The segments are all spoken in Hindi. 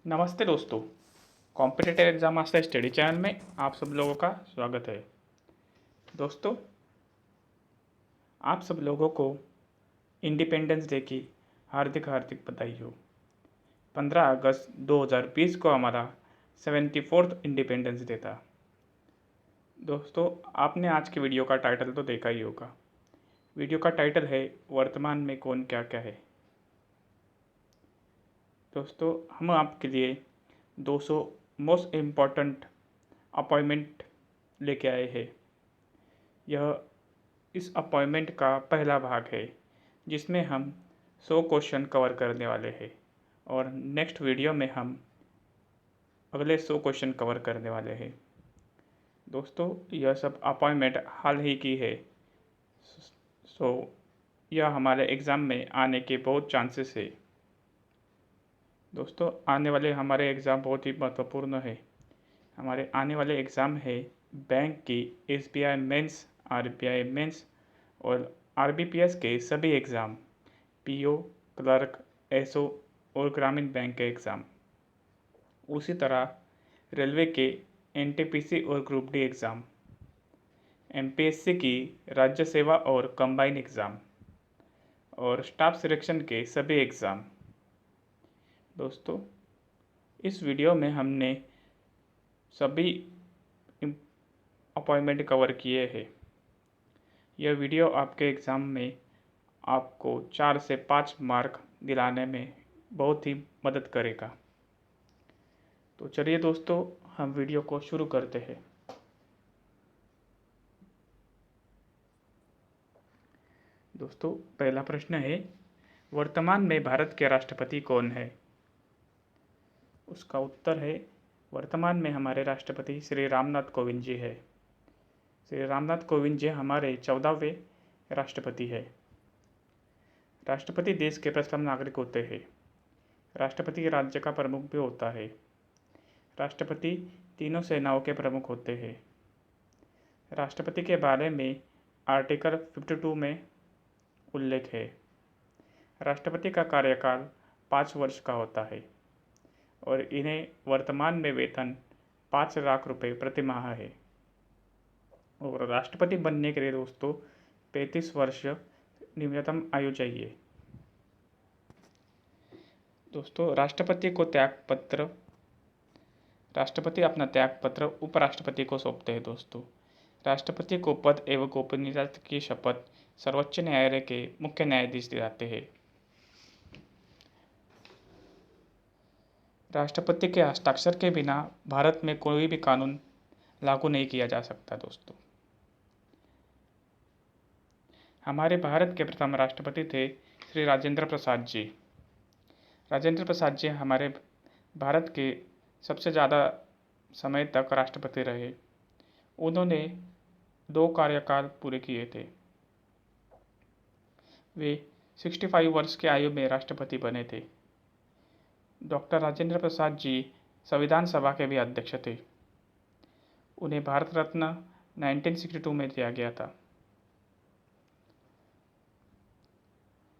नमस्ते दोस्तों। Competitive exam master study channel में आप सब लोगों का स्वागत है। दोस्तों, आप सब लोगों को इंडिपेंडेंस डे की हार्दिक हार्दिक बधाई हो। 15 अगस्त 2020 को हमारा 74th इंडिपेंडेंस डे था। दोस्तों, आपने आज के वीडियो का टाइटल तो देखा ही होगा। वीडियो का टाइटल है वर्तमान में कौन क्या क्या है। दोस्तों, हम आपके लिए 200 मोस्ट इम्पॉर्टेंट अपॉइंटमेंट लेके आए हैं। यह इस अपॉइंटमेंट का पहला भाग है जिसमें हम 100 क्वेश्चन कवर करने वाले हैं और नेक्स्ट वीडियो में हम अगले 100 क्वेश्चन कवर करने वाले हैं। दोस्तों, यह सब अपॉइंटमेंट हाल ही की है, सो यह हमारे एग्ज़ाम में आने के बहुत चांसेस है। दोस्तों, आने वाले हमारे एग्ज़ाम बहुत ही महत्वपूर्ण है। हमारे आने वाले एग्ज़ाम है बैंक की SBI मेंस, RBI मेंस और RBPS के सभी एग्ज़ाम, PO, क्लर्क, SO और ग्रामीण बैंक के एग्ज़ाम। उसी तरह रेलवे के NTPC और ग्रुप डी एग्ज़ाम, MPSC की राज्य सेवा और कंबाइन एग्ज़ाम और स्टाफ सिलेक्शन के सभी एग्ज़ाम। दोस्तों, इस वीडियो में हमने सभी अपॉइंटमेंट कवर किए हैं। यह वीडियो आपके एग्ज़ाम में आपको 4 से 5 मार्क दिलाने में बहुत ही मदद करेगा। तो चलिए दोस्तों, हम वीडियो को शुरू करते हैं। दोस्तों, पहला प्रश्न है, वर्तमान में भारत के राष्ट्रपति कौन है? उसका उत्तर है, वर्तमान में हमारे राष्ट्रपति श्री रामनाथ कोविंद जी है। श्री रामनाथ कोविंद जी हमारे 14वें राष्ट्रपति है। राष्ट्रपति देश के प्रथम नागरिक होते हैं। राष्ट्रपति राज्य का प्रमुख भी होता है। राष्ट्रपति तीनों सेनाओं के प्रमुख होते हैं। राष्ट्रपति के बारे में आर्टिकल 52 में उल्लेख है। राष्ट्रपति का कार्यकाल 5 वर्ष का होता है और इन्हें वर्तमान में वेतन 5 लाख रुपए प्रति माह है। और राष्ट्रपति बनने के लिए दोस्तों 35 वर्ष न्यूनतम आयु चाहिए। दोस्तों, राष्ट्रपति अपना त्यागपत्र उपराष्ट्रपति को सौंपते हैं। दोस्तों, राष्ट्रपति को पद एवं गोपनीयता की शपथ सर्वोच्च न्यायालय के मुख्य न्यायाधीश दिलाते हैं। राष्ट्रपति के हस्ताक्षर के बिना भारत में कोई भी कानून लागू नहीं किया जा सकता। दोस्तों, हमारे भारत के प्रथम राष्ट्रपति थे श्री राजेंद्र प्रसाद जी। राजेंद्र प्रसाद जी हमारे भारत के सबसे ज़्यादा समय तक राष्ट्रपति रहे। उन्होंने 2 कार्यकाल पूरे किए थे। वे 65 वर्ष की आयु में राष्ट्रपति बने थे। डॉक्टर राजेंद्र प्रसाद जी संविधान सभा के भी अध्यक्ष थे। उन्हें भारत रत्न 1962 में दिया गया था।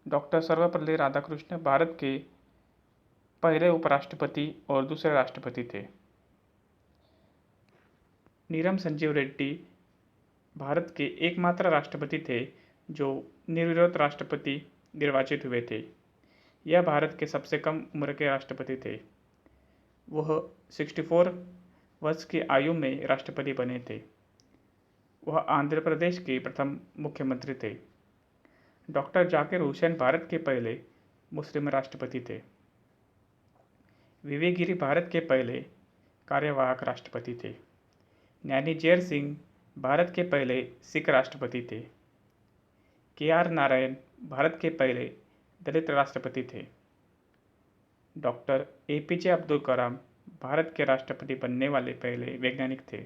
डॉक्टर सर्वपल्ली राधाकृष्ण भारत के पहले उपराष्ट्रपति और दूसरे राष्ट्रपति थे। नीरम संजीव रेड्डी भारत के एकमात्र राष्ट्रपति थे जो निर्विरोध राष्ट्रपति निर्वाचित हुए थे। यह भारत के सबसे कम उम्र के राष्ट्रपति थे। वह 64 वर्ष की आयु में राष्ट्रपति बने थे। वह आंध्र प्रदेश के प्रथम मुख्यमंत्री थे। डॉक्टर जाकिर हुसैन भारत के पहले मुस्लिम राष्ट्रपति थे। वीवी गिरी भारत के पहले कार्यवाहक राष्ट्रपति थे। ज्ञानी जैल सिंह भारत के पहले सिख राष्ट्रपति थे। KR नारायण भारत के पहले दलित राष्ट्रपति थे। डॉक्टर APJ अब्दुल कलाम भारत के राष्ट्रपति बनने वाले पहले वैज्ञानिक थे।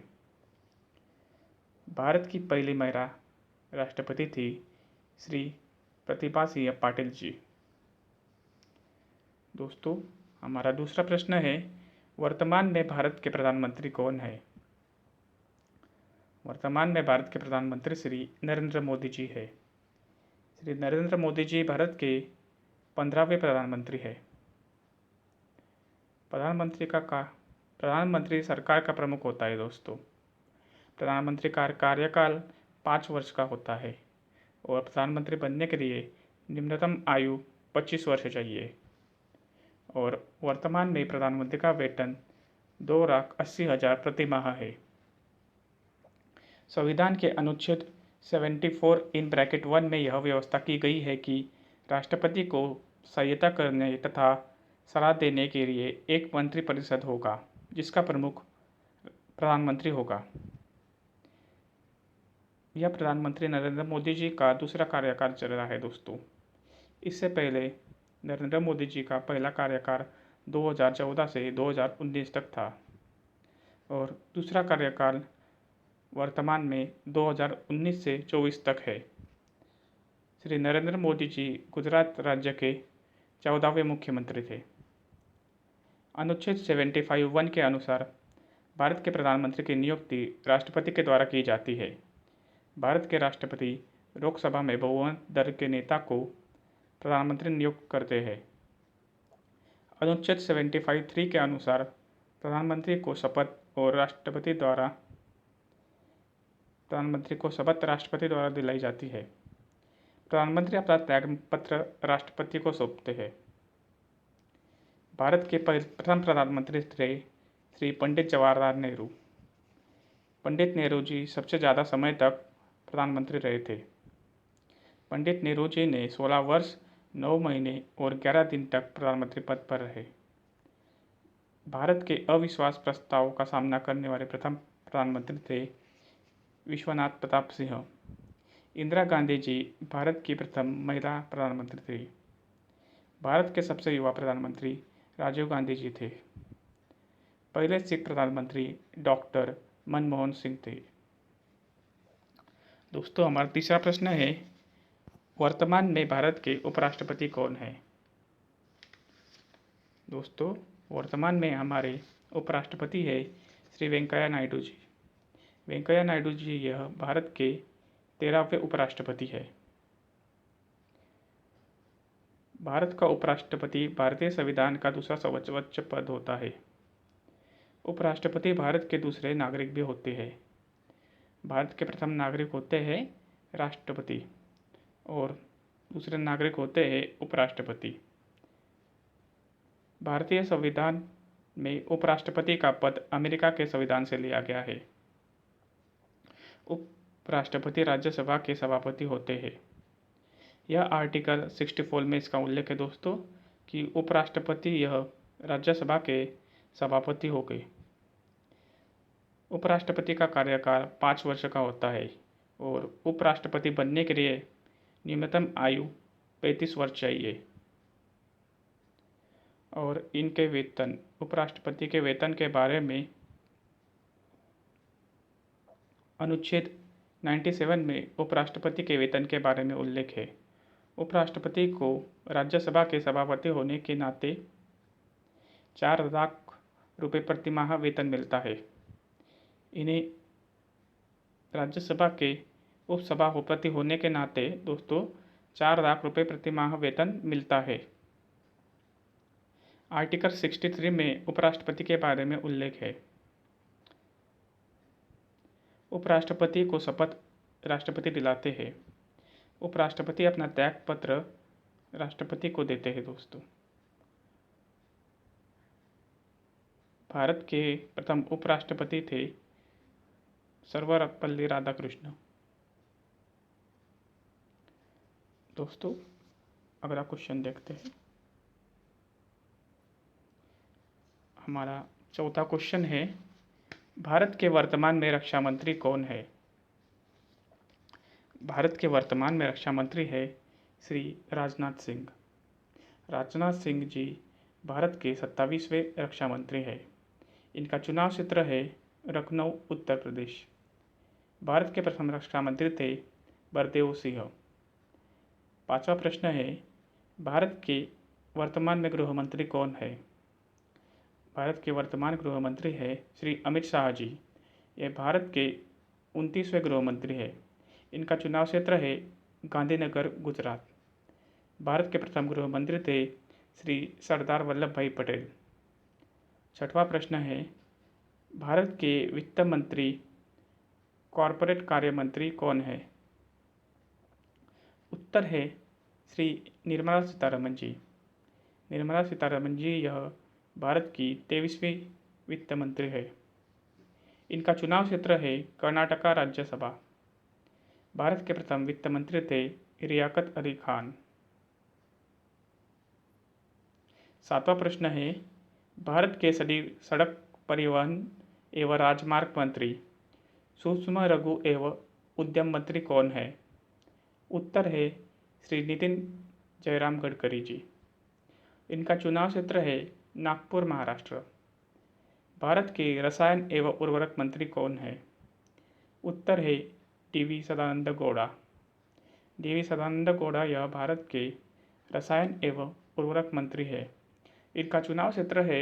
भारत की पहली महिला राष्ट्रपति थी श्री प्रतिभा सिंह पाटिल जी। दोस्तों, हमारा दूसरा प्रश्न है, वर्तमान में भारत के प्रधानमंत्री कौन है? वर्तमान में भारत के प्रधानमंत्री श्री नरेंद्र मोदी जी है। श्री नरेंद्र मोदी जी भारत के 15वें प्रधानमंत्री है। प्रधानमंत्री सरकार का प्रमुख होता है दोस्तों। प्रधानमंत्री का कार्यकाल 5 वर्ष का होता है और प्रधानमंत्री बनने के लिए निम्नतम आयु 25 वर्ष चाहिए। और वर्तमान में प्रधानमंत्री का वेतन 2,80,000 प्रति माह है। संविधान के अनुच्छेद 74(1) में यह व्यवस्था की गई है कि राष्ट्रपति को सहायता करने तथा सलाह देने के लिए एक मंत्रिपरिषद होगा जिसका प्रमुख प्रधानमंत्री होगा। यह प्रधानमंत्री नरेंद्र मोदी जी का दूसरा कार्यकाल चल रहा है दोस्तों। इससे पहले नरेंद्र मोदी जी का पहला कार्यकाल 2014 से 2019 तक था और दूसरा कार्यकाल वर्तमान में 2019 से 24 तक है। श्री नरेंद्र मोदी जी गुजरात राज्य के 14वें मुख्यमंत्री थे। अनुच्छेद 75(1) के अनुसार भारत के प्रधानमंत्री की नियुक्ति राष्ट्रपति के द्वारा की जाती है। भारत के राष्ट्रपति लोकसभा में बहुमत दल के नेता को प्रधानमंत्री नियुक्त करते हैं। अनुच्छेद 75(3) के अनुसार प्रधानमंत्री को शपथ राष्ट्रपति द्वारा दिलाई जाती है। प्रधानमंत्री अपना त्यागपत्र राष्ट्रपति को सौंपते हैं। भारत के प्रथम प्रधानमंत्री थे श्री पंडित जवाहरलाल नेहरू। पंडित नेहरू जी सबसे ज़्यादा समय तक प्रधानमंत्री रहे थे। पंडित नेहरू जी ने 16 वर्ष 9 महीने और 11 दिन तक प्रधानमंत्री पद पर रहे। भारत के अविश्वास प्रस्ताव का सामना करने वाले प्रथम प्रधानमंत्री थे विश्वनाथ प्रताप सिंह। इंदिरा गांधी जी भारत की प्रथम महिला प्रधानमंत्री थी। भारत के सबसे युवा प्रधानमंत्री राजीव गांधी जी थे। पहले सिख प्रधानमंत्री डॉक्टर मनमोहन सिंह थे। दोस्तों, हमारा तीसरा प्रश्न है, वर्तमान में भारत के उपराष्ट्रपति कौन हैं? दोस्तों, वर्तमान में हमारे उपराष्ट्रपति है श्री वेंकैया नायडू जी। वेंकैया नायडू जी यह भारत के 13वें उपराष्ट्रपति है। भारत का उपराष्ट्रपति भारतीय संविधान का दूसरा सर्वोच्च पद होता है। उपराष्ट्रपति भारत के दूसरे नागरिक भी होते हैं। भारत के प्रथम नागरिक होते हैं राष्ट्रपति और दूसरे नागरिक होते हैं उपराष्ट्रपति। भारतीय संविधान में उपराष्ट्रपति का पद अमेरिका के संविधान से लिया गया है। उपराष्ट्रपति राज्यसभा के सभापति होते हैं। यह आर्टिकल 64 में इसका उल्लेख है दोस्तों कि उपराष्ट्रपति यह राज्यसभा के सभापति हो गए। उपराष्ट्रपति का कार्यकाल 5 वर्ष का होता है और उपराष्ट्रपति बनने के लिए न्यूनतम आयु 35 वर्ष चाहिए। और इनके वेतन, उपराष्ट्रपति के वेतन के बारे में अनुच्छेद 97 में उपराष्ट्रपति के वेतन के बारे में उल्लेख है। उपराष्ट्रपति को राज्यसभा के सभापति होने के नाते 4 लाख रुपये प्रति माह वेतन मिलता है। इन्हें राज्यसभा के उपसभापति होने के नाते दोस्तों 4 लाख रुपये प्रति माह वेतन मिलता है। आर्टिकल 63 में उपराष्ट्रपति के बारे में उल्लेख है। उपराष्ट्रपति को शपथ राष्ट्रपति दिलाते हैं। उपराष्ट्रपति अपना त्यागपत्र राष्ट्रपति को देते हैं दोस्तों। भारत के प्रथम उपराष्ट्रपति थे सर्वपल्ली राधाकृष्ण। दोस्तों, अगला क्वेश्चन देखते हैं। हमारा चौथा क्वेश्चन है, भारत के वर्तमान में रक्षा मंत्री कौन है? भारत के वर्तमान में रक्षा मंत्री है श्री राजनाथ सिंह। राजनाथ सिंह जी भारत के 27वें रक्षा मंत्री हैं। इनका चुनाव क्षेत्र है लखनऊ, उत्तर प्रदेश। भारत के प्रथम रक्षा मंत्री थे बलदेव सिंह। 5वां प्रश्न है, भारत के वर्तमान में गृह मंत्री कौन है? भारत के वर्तमान गृह मंत्री है श्री अमित शाह जी। ये भारत के 29वें गृह मंत्री है। इनका चुनाव क्षेत्र है गांधीनगर, गुजरात। भारत के प्रथम गृह मंत्री थे श्री सरदार वल्लभ भाई पटेल। छठवां प्रश्न है, भारत के वित्त मंत्री कॉरपोरेट कार्य मंत्री कौन है? उत्तर है श्री निर्मला सीतारमण जी। निर्मला सीतारमण जी यह भारत की 23वीं वित्त मंत्री है। इनका चुनाव क्षेत्र है कर्नाटका राज्यसभा। भारत के प्रथम वित्त मंत्री थे लियाकत अली खान। सातवां प्रश्न है, भारत के सड़क परिवहन एवं राजमार्ग मंत्री सूक्ष्म लघु एवं उद्यम मंत्री कौन है? उत्तर है श्री नितिन जयराम गडकरी जी। इनका चुनाव क्षेत्र है नागपुर महाराष्ट्र। भारत के रसायन एवं उर्वरक मंत्री कौन है? उत्तर है डी.वी. सदानंद गौड़ा। डी.वी. सदानंद गौड़ा यह भारत के रसायन एवं उर्वरक मंत्री है। इनका चुनाव क्षेत्र है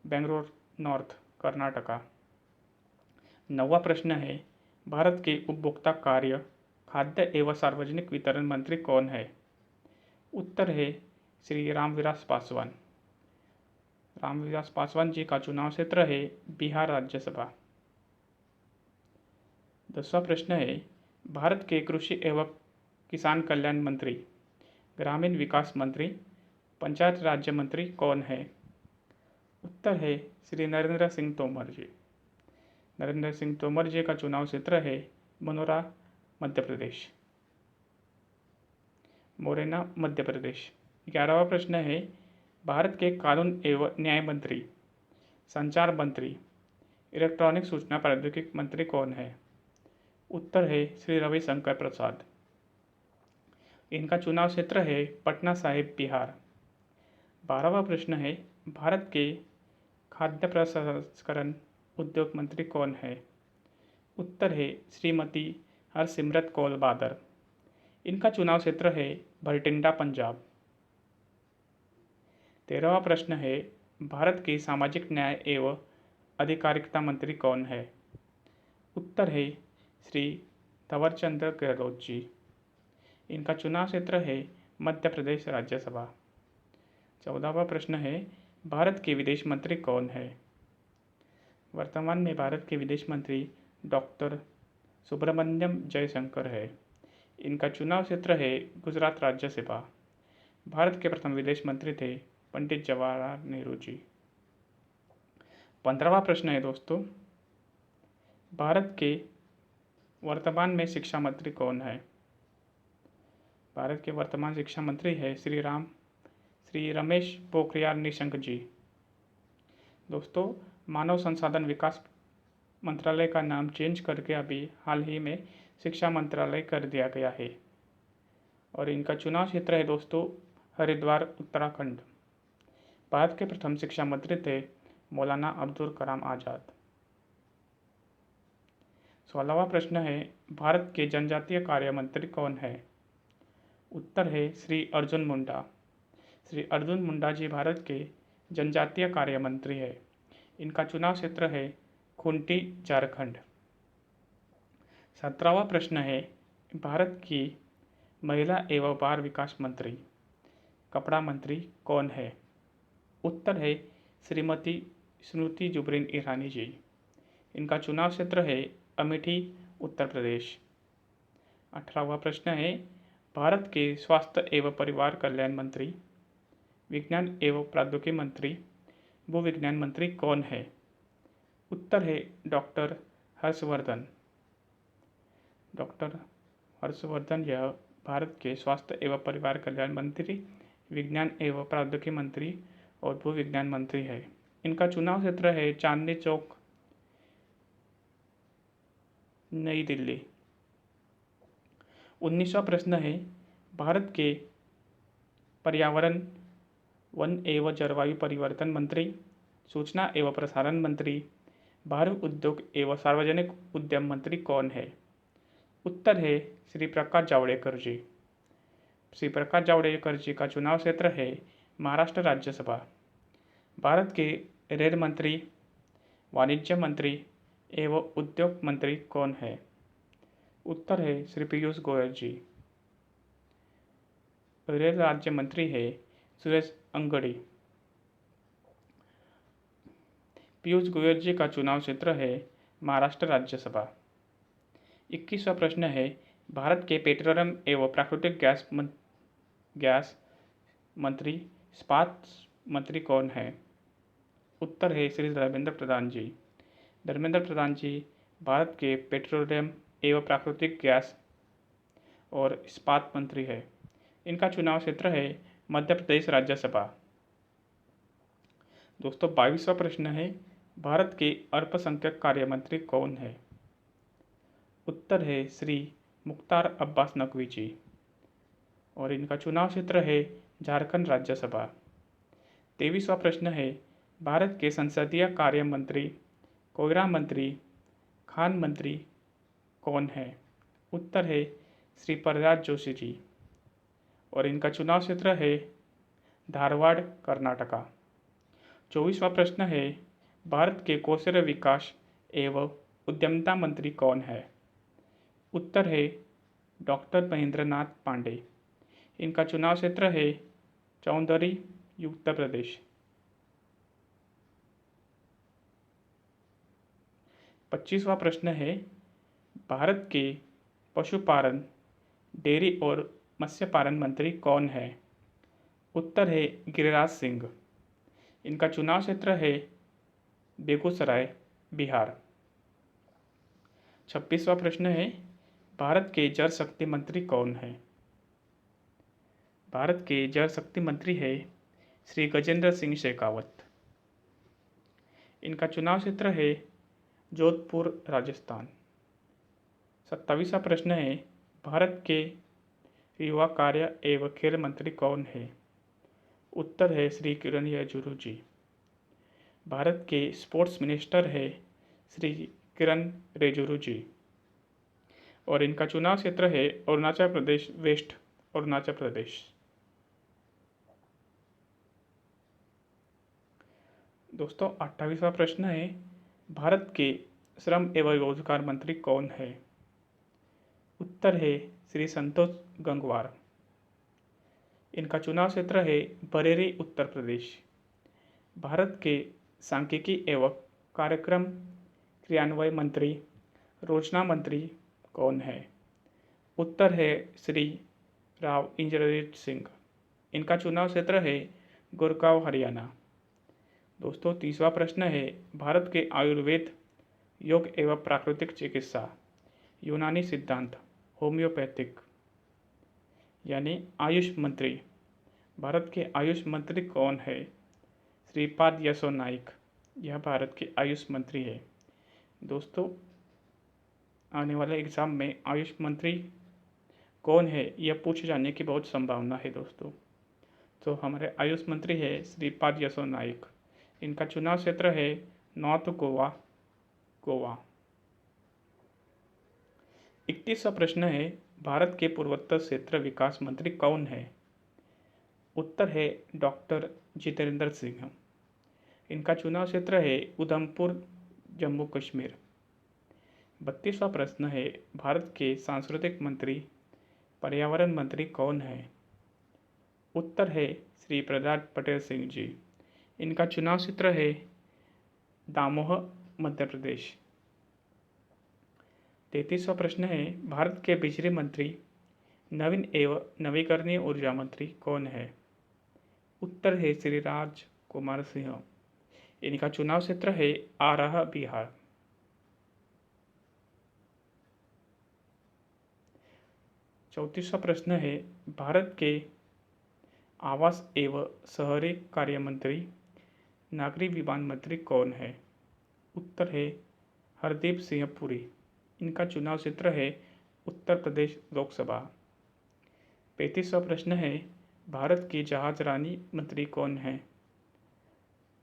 बेंगलोर नॉर्थ, कर्नाटका। नौवां प्रश्न है, भारत के उपभोक्ता कार्य, खाद्य एवं सार्वजनिक वितरण मंत्री कौन है? उत्तर है श्री रामविलास पासवान। रामविलास पासवान जी का चुनाव क्षेत्र है बिहार राज्यसभा। 10वां प्रश्न है, भारत के कृषि एवं किसान कल्याण मंत्री, ग्रामीण विकास मंत्री, पंचायत राज्य मंत्री कौन है? उत्तर है श्री नरेंद्र सिंह तोमर जी। नरेंद्र सिंह तोमर जी का चुनाव क्षेत्र है मनोरा, मध्य प्रदेश। मोरेना, मध्य प्रदेश। 11वां प्रश्न है, भारत के कानून एवं न्याय मंत्री, संचार मंत्री, इलेक्ट्रॉनिक सूचना प्रौद्योगिकी मंत्री कौन है? उत्तर है श्री रविशंकर प्रसाद। इनका चुनाव क्षेत्र है पटना साहिब, बिहार। 12वां प्रश्न है, भारत के खाद्य प्रसंस्करण उद्योग मंत्री कौन है? उत्तर है श्रीमती हरसिमरत कौर बादल। इनका चुनाव क्षेत्र है भटिंडा, पंजाब। 13वां प्रश्न है, भारत के सामाजिक न्याय एवं अधिकारिता मंत्री कौन है? उत्तर है श्री थवरचंद गहलोत जी। इनका चुनाव क्षेत्र है मध्य प्रदेश राज्यसभा। 14वां प्रश्न है, भारत के विदेश मंत्री कौन है? वर्तमान में भारत के विदेश मंत्री डॉक्टर सुब्रमण्यम जयशंकर है। इनका चुनाव क्षेत्र है गुजरात राज्यसभा। भारत के प्रथम विदेश मंत्री थे पंडित जवाहरलाल नेहरू जी। 15वां प्रश्न है दोस्तों, भारत के वर्तमान में शिक्षा मंत्री कौन है? भारत के वर्तमान शिक्षा मंत्री है श्री रमेश पोखरियाल निशंक जी। दोस्तों, मानव संसाधन विकास मंत्रालय का नाम चेंज करके अभी हाल ही में शिक्षा मंत्रालय कर दिया गया है। और इनका चुनाव क्षेत्र है दोस्तों हरिद्वार, उत्तराखंड। भारत के प्रथम शिक्षा मंत्री थे मौलाना अब्दुल कलाम आज़ाद। 16वां प्रश्न है, भारत के जनजातीय कार्य मंत्री कौन है? उत्तर है श्री अर्जुन मुंडा। श्री अर्जुन मुंडा जी भारत के जनजातीय कार्य मंत्री है। इनका चुनाव क्षेत्र है खूंटी, झारखंड। 17वां प्रश्न है, भारत की महिला एवं बाल विकास मंत्री, कपड़ा मंत्री कौन है? उत्तर है श्रीमती स्मृति जुबिन ईरानी जी। इनका चुनाव क्षेत्र है अमेठी, उत्तर प्रदेश। 18वां प्रश्न है, भारत के स्वास्थ्य एवं परिवार कल्याण मंत्री, विज्ञान एवं प्रौद्योगिकी मंत्री, भूविज्ञान मंत्री कौन है? उत्तर है डॉक्टर हर्षवर्धन। डॉक्टर हर्षवर्धन यह भारत के स्वास्थ्य एवं परिवार कल्याण मंत्री, विज्ञान एवं प्रौद्योगिकी मंत्री और भूविज्ञान मंत्री है। इनका चुनाव क्षेत्र है चांदनी चौक, नई दिल्ली। 19वां प्रश्न है, भारत के पर्यावरण, वन एवं जलवायु परिवर्तन मंत्री, सूचना एवं प्रसारण मंत्री, भारी उद्योग एवं सार्वजनिक उद्यम मंत्री कौन है? उत्तर है श्री प्रकाश जावड़ेकर जी। श्री प्रकाश जावड़ेकर जी का चुनाव क्षेत्र है महाराष्ट्र राज्यसभा। भारत के रेल मंत्री, वाणिज्य मंत्री एवं उद्योग मंत्री कौन है? उत्तर है श्री पीयूष गोयल जी। रेल राज्य मंत्री है सुरेश अंगड़ी। पीयूष गोयल जी का चुनाव क्षेत्र है महाराष्ट्र राज्यसभा। 21वां प्रश्न है, भारत के पेट्रोलियम एवं प्राकृतिक गैस मंत्री इस्पात मंत्री कौन है? उत्तर है श्री धर्मेंद्र प्रधान जी। धर्मेंद्र प्रधान जी भारत के पेट्रोलियम एवं प्राकृतिक गैस और इस्पात मंत्री है। इनका चुनाव क्षेत्र है मध्य प्रदेश राज्यसभा। दोस्तों 22वां प्रश्न है, भारत के अल्पसंख्यक कार्य मंत्री कौन है? उत्तर है श्री मुख्तार अब्बास नकवी जी और इनका चुनाव क्षेत्र है झारखंड राज्यसभा। 23वां प्रश्न है, भारत के संसदीय कार्य मंत्री, कोयला मंत्री, खान मंत्री कौन है? उत्तर है श्री प्रहलाद जोशी जी और इनका चुनाव क्षेत्र है धारवाड़ कर्नाटका। 24वां प्रश्न है, भारत के कौशल विकास एवं उद्यमिता मंत्री कौन है? उत्तर है डॉक्टर महेंद्रनाथ पांडे। इनका चुनाव क्षेत्र है चौंदरी उत्तर प्रदेश। 25वां प्रश्न है, भारत के पशुपालन, डेयरी और मत्स्य पालन मंत्री कौन है? उत्तर है गिरिराज सिंह। इनका चुनाव क्षेत्र है बेगूसराय बिहार। 26वां प्रश्न है, भारत के जल शक्ति मंत्री कौन है? भारत के जल शक्ति मंत्री है श्री गजेंद्र सिंह शेखावत। इनका चुनाव क्षेत्र है जोधपुर राजस्थान। 27वां प्रश्न है, भारत के युवा कार्य एवं खेल मंत्री कौन है? उत्तर है श्री किरण रिजिजू जी। भारत के स्पोर्ट्स मिनिस्टर है श्री किरण रिजिजू जी और इनका चुनाव क्षेत्र है अरुणाचल प्रदेश वेस्ट, अरुणाचल प्रदेश। दोस्तों 28वां प्रश्न है, भारत के श्रम एवं रोजगार मंत्री कौन है? उत्तर है श्री संतोष गंगवार। इनका चुनाव क्षेत्र है बरेली उत्तर प्रदेश। भारत के सांख्यिकी एवं कार्यक्रम क्रियान्वयन मंत्री, रोजगार मंत्री कौन है? उत्तर है श्री राव इंद्रजीत सिंह। इनका चुनाव क्षेत्र है गुड़गांव हरियाणा। दोस्तों 30वां प्रश्न है, भारत के आयुर्वेद, योग एवं प्राकृतिक चिकित्सा, यूनानी सिद्धांत, होम्योपैथिक यानी आयुष मंत्री, भारत के आयुष मंत्री कौन है? श्रीपाद यसो नाइक, यह भारत के आयुष मंत्री है। दोस्तों आने वाले एग्ज़ाम में आयुष मंत्री कौन है यह पूछे जाने की बहुत संभावना है दोस्तों। तो हमारे आयुष मंत्री है श्रीपाद यसो नाइक। इनका चुनाव क्षेत्र है नॉर्थ गोवा, गोवा। 31वां प्रश्न है, भारत के पूर्वोत्तर क्षेत्र विकास मंत्री कौन है? उत्तर है डॉक्टर जितेंद्र सिंह। इनका चुनाव क्षेत्र है उधमपुर, जम्मू कश्मीर। 32वां प्रश्न है, भारत के सांस्कृतिक मंत्री, पर्यावरण मंत्री कौन है? उत्तर है श्री प्रहलाद पटेल सिंह जी। इनका चुनाव क्षेत्र है दामोह, मध्य प्रदेश। 33वां प्रश्न है, भारत के बिजली मंत्री, नवीन एवं नवीकरणीय ऊर्जा मंत्री कौन है? उत्तर है श्री राज कुमार सिंह। इनका चुनाव क्षेत्र है आरह, बिहार। 34वां प्रश्न है, भारत के आवास एवं शहरी कार्य मंत्री, नागरिक विमान मंत्री कौन है? उत्तर है हरदीप सिंह पुरी। इनका चुनाव क्षेत्र है उत्तर प्रदेश लोकसभा। 35वां प्रश्न है, भारत की जहाजरानी मंत्री कौन है?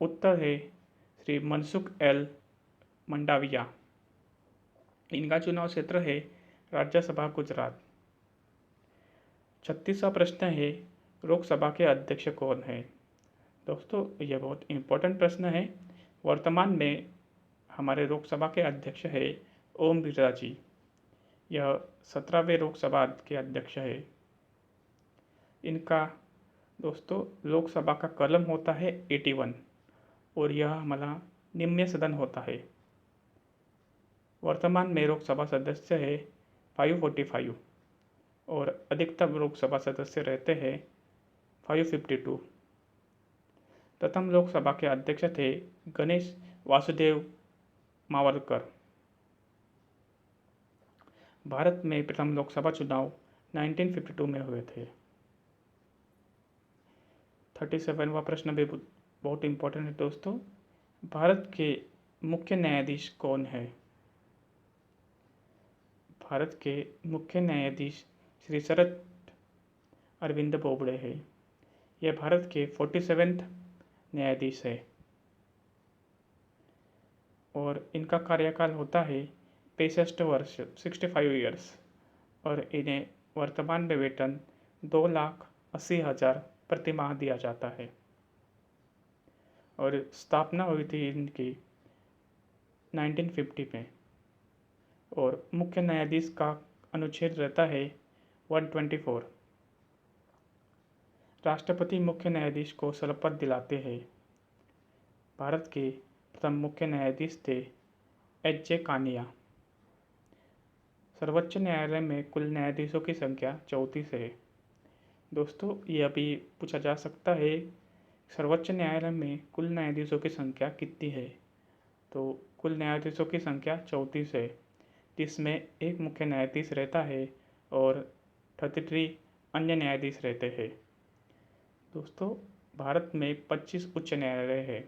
उत्तर है श्री मनसुख एल मंडाविया। इनका चुनाव क्षेत्र है राज्यसभा गुजरात। 36वां प्रश्न है, लोकसभा के अध्यक्ष कौन है? दोस्तों यह बहुत इम्पोर्टेंट प्रश्न है। वर्तमान में हमारे लोकसभा के अध्यक्ष है ओम बिरला जी। यह 17वें लोकसभा के अध्यक्ष है। इनका दोस्तों लोकसभा का कलम होता है 81 और यह हमारा निम्न सदन होता है? वर्तमान में लोकसभा सदस्य है 545 और अधिकतम लोकसभा सदस्य रहते हैं 552। प्रथम लोकसभा के अध्यक्ष थे गणेश वासुदेव मावलकर। भारत में प्रथम लोकसभा चुनाव 1952 में हुए थे। 37वां प्रश्न भी बहुत इंपॉर्टेंट है दोस्तों। भारत के मुख्य न्यायाधीश कौन है? भारत के मुख्य न्यायाधीश श्री शरद अरविंद बोबड़े है। यह भारत के 47वें न्यायाधीश है और इनका कार्यकाल होता है 65 वर्ष 65 ईयर्स और इन्हें वर्तमान में वेतन 2,80,000 प्रति माह दिया जाता है और स्थापना हुई थी इनकी 1950 में और मुख्य न्यायाधीश का अनुच्छेद रहता है 124। राष्ट्रपति मुख्य न्यायाधीश को शपथ दिलाते हैं। भारत के प्रथम मुख्य न्यायाधीश थे एच.जे. कानिया। सर्वोच्च न्यायालय में कुल न्यायाधीशों की संख्या 34 है। दोस्तों ये अभी पूछा जा सकता है सर्वोच्च न्यायालय में कुल न्यायाधीशों की संख्या कितनी है? तो कुल न्यायाधीशों की संख्या 34 है, जिसमें एक मुख्य न्यायाधीश रहता है और 33 अन्य न्यायाधीश रहते हैं। दोस्तों भारत में 25 उच्च न्यायालय है।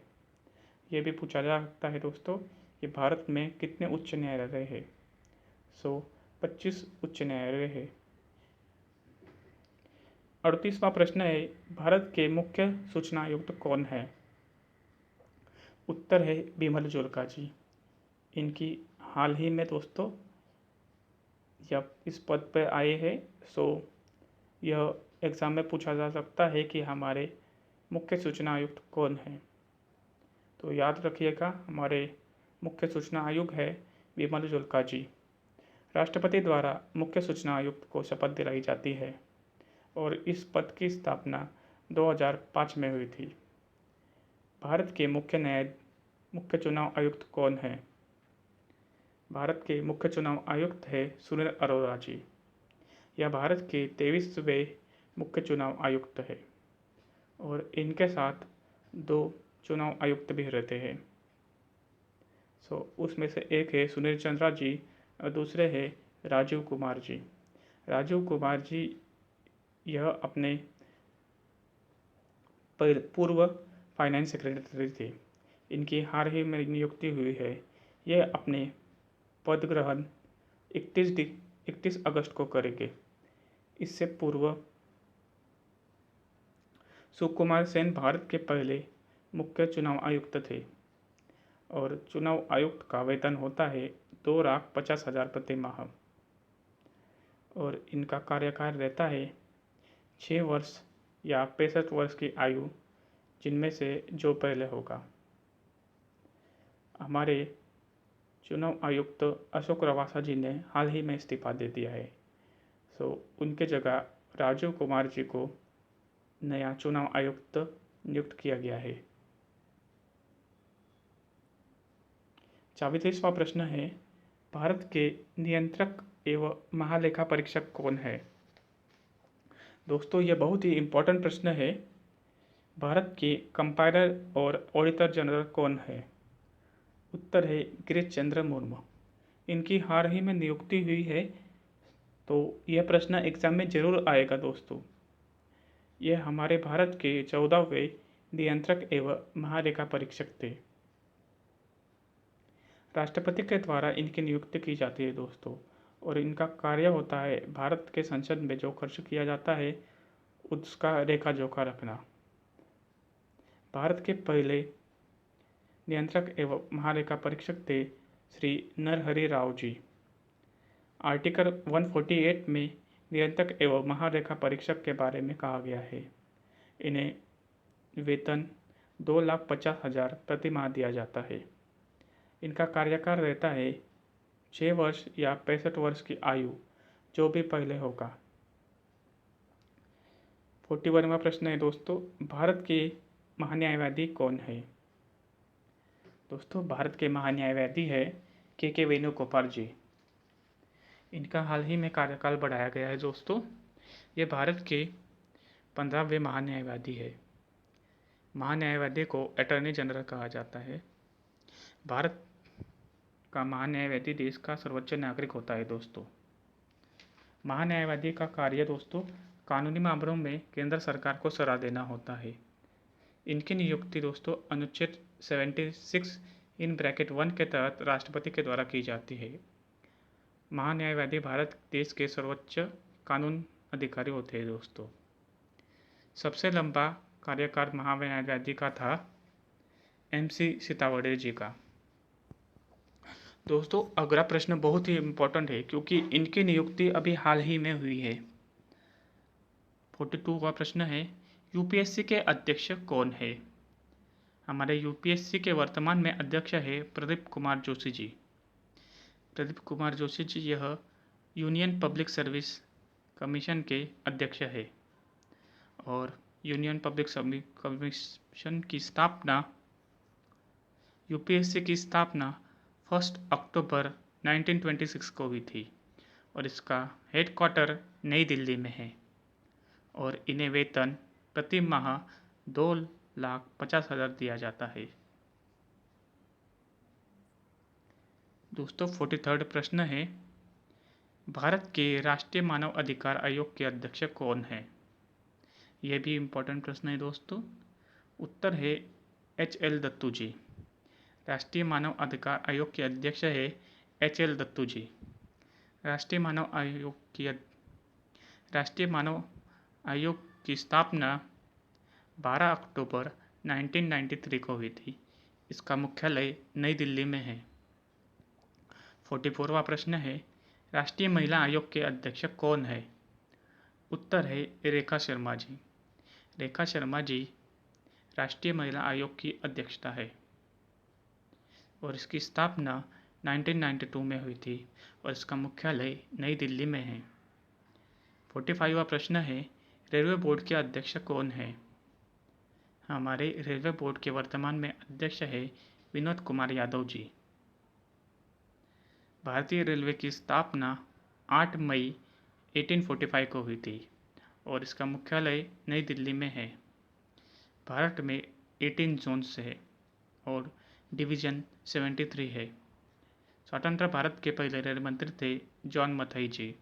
ये भी पूछा जा सकता है दोस्तों कि भारत में कितने उच्च न्यायालय है? 25 उच्च न्यायालय है। 38वां प्रश्न है भारत के मुख्य सूचना आयुक्त कौन है? उत्तर है बिमल जुल्का जी। इनकी हाल ही में दोस्तों जब इस पद पर आए हैं यह एग्ज़ाम में पूछा जा सकता है कि हमारे मुख्य सूचना आयुक्त कौन है। तो याद रखिएगा हमारे मुख्य सूचना आयुक्त है बिमल जुल्का जी। राष्ट्रपति द्वारा मुख्य सूचना आयुक्त को शपथ दिलाई जाती है और इस पद की स्थापना 2005 में हुई थी। भारत के मुख्य चुनाव आयुक्त कौन है? भारत के मुख्य चुनाव आयुक्त है सुनील अरोड़ा जी। यह भारत के 23वें मुख्य चुनाव आयुक्त है और इनके साथ 2 चुनाव आयुक्त भी रहते हैं। उसमें से एक है सुनील चंद्रा जी और दूसरे है राजीव कुमार जी। राजीव कुमार जी यह अपने पूर्व फाइनेंस सेक्रेटरी थे। इनकी हाल ही में नियुक्ति हुई है। यह अपने पद ग्रहण 31 अगस्त को करेंगे। इससे पूर्व सुकुमार सेन भारत के पहले मुख्य चुनाव आयुक्त थे और चुनाव आयुक्त का वेतन होता है 2,50,000 प्रति माह और इनका कार्यकाल रहता है 6 वर्ष या 65 वर्ष की आयु, जिनमें से जो पहले होगा। हमारे चुनाव आयुक्त अशोक लवासा जी ने हाल ही में इस्तीफा दे दिया है। उनके जगह राजीव कुमार जी को नया चुनाव आयुक्त नियुक्त किया गया है। 44वां प्रश्न है भारत के नियंत्रक एवं महालेखा परीक्षक कौन है? दोस्तों ये बहुत ही इम्पोर्टेंट प्रश्न है। भारत के कंपाइलर और ऑडिटर जनरल कौन है? उत्तर है गिरीश चंद्र मुर्मू। इनकी हाल ही में नियुक्ति हुई है, तो यह प्रश्न एग्जाम में जरूर आएगा दोस्तों। यह हमारे भारत के 14वें नियंत्रक एवं महालेखा परीक्षक थे। राष्ट्रपति के द्वारा इनकी नियुक्ति की जाती है दोस्तों और इनका कार्य होता है भारत के संसद में जो खर्च किया जाता है उसका लेखा जोखा रखना। भारत के पहले नियंत्रक एवं महालेखा परीक्षक थे श्री नरहरि राव जी। आर्टिकल 148 में नियंत्रक एवं महालेखा परीक्षक के बारे में कहा गया है। इन्हें वेतन 2,50,000 प्रति माह दिया जाता है। इनका कार्यकाल रहता है 6 वर्ष या 65 वर्ष की आयु, जो भी पहले होगा। 41वां प्रश्न है दोस्तों भारत के महान्यायवादी कौन है? दोस्तों, भारत के महान्यायवादी है के वेणुगोपाल जी। इनका हाल ही में कार्यकाल बढ़ाया गया है दोस्तों। ये भारत के 15वें महान्यायवादी है। महान्यायवादी को अटॉर्नी जनरल कहा जाता है। भारत का महान्यायवादी देश का सर्वोच्च नागरिक होता है दोस्तों। महान्यायवादी का कार्य दोस्तों कानूनी मामलों में केंद्र सरकार को सलाह देना होता है। इनकी नियुक्ति दोस्तों अनुच्छेद 76 इन ब्रैकेट 1 के तहत राष्ट्रपति के द्वारा की जाती है। महान्यायवादी भारत देश के सर्वोच्च कानून अधिकारी होते हैं दोस्तों। सबसे लंबा कार्यकाल महान्यायवादी का था MC सितावड़े जी का। दोस्तों, अगला प्रश्न बहुत ही इम्पोर्टेंट है क्योंकि इनकी नियुक्ति अभी हाल ही में हुई है। 42 का प्रश्न है, UPSC के अध्यक्ष कौन है? हमारे UPSC के वर्तमान में अध्यक्ष है प्रदीप कुमार जोशी जी। प्रदीप कुमार जोशी जी यह यूनियन पब्लिक सर्विस कमीशन के अध्यक्ष है और यूनियन पब्लिक कमीशन की स्थापना UPSC की स्थापना 1 अक्टूबर 1926 को हुई थी और इसका हेडक्वार्टर नई दिल्ली में है और इन्हें वेतन प्रति माह 2,50,000 दिया जाता है। दोस्तों, 43rd प्रश्न है, भारत के राष्ट्रीय मानव अधिकार आयोग के अध्यक्ष कौन है? यह भी इम्पोर्टेंट प्रश्न है दोस्तों। उत्तर है HL दत्तू जी। राष्ट्रीय मानव अधिकार आयोग के अध्यक्ष है HL दत्तू जी। राष्ट्रीय मानव आयोग की स्थापना 12 अक्टूबर 1993 को हुई थी। इसका मुख्यालय नई दिल्ली में है। 44वां प्रश्न है, राष्ट्रीय महिला आयोग के अध्यक्ष कौन है? उत्तर है रेखा शर्मा जी। रेखा शर्मा जी राष्ट्रीय महिला आयोग की अध्यक्षता है और इसकी स्थापना 1992 में हुई थी और इसका मुख्यालय नई दिल्ली में है। 45वां प्रश्न है, रेलवे बोर्ड के अध्यक्ष कौन है? हमारे रेलवे बोर्ड के वर्तमान में अध्यक्ष है विनोद कुमार यादव जी। भारतीय रेलवे की स्थापना 8 मई 1845 को हुई थी और इसका मुख्यालय नई दिल्ली में है। भारत में 18 जोन्स है और डिवीज़न 73 है। स्वतंत्र भारत के पहले रेल मंत्री थे जॉन मथाई जी।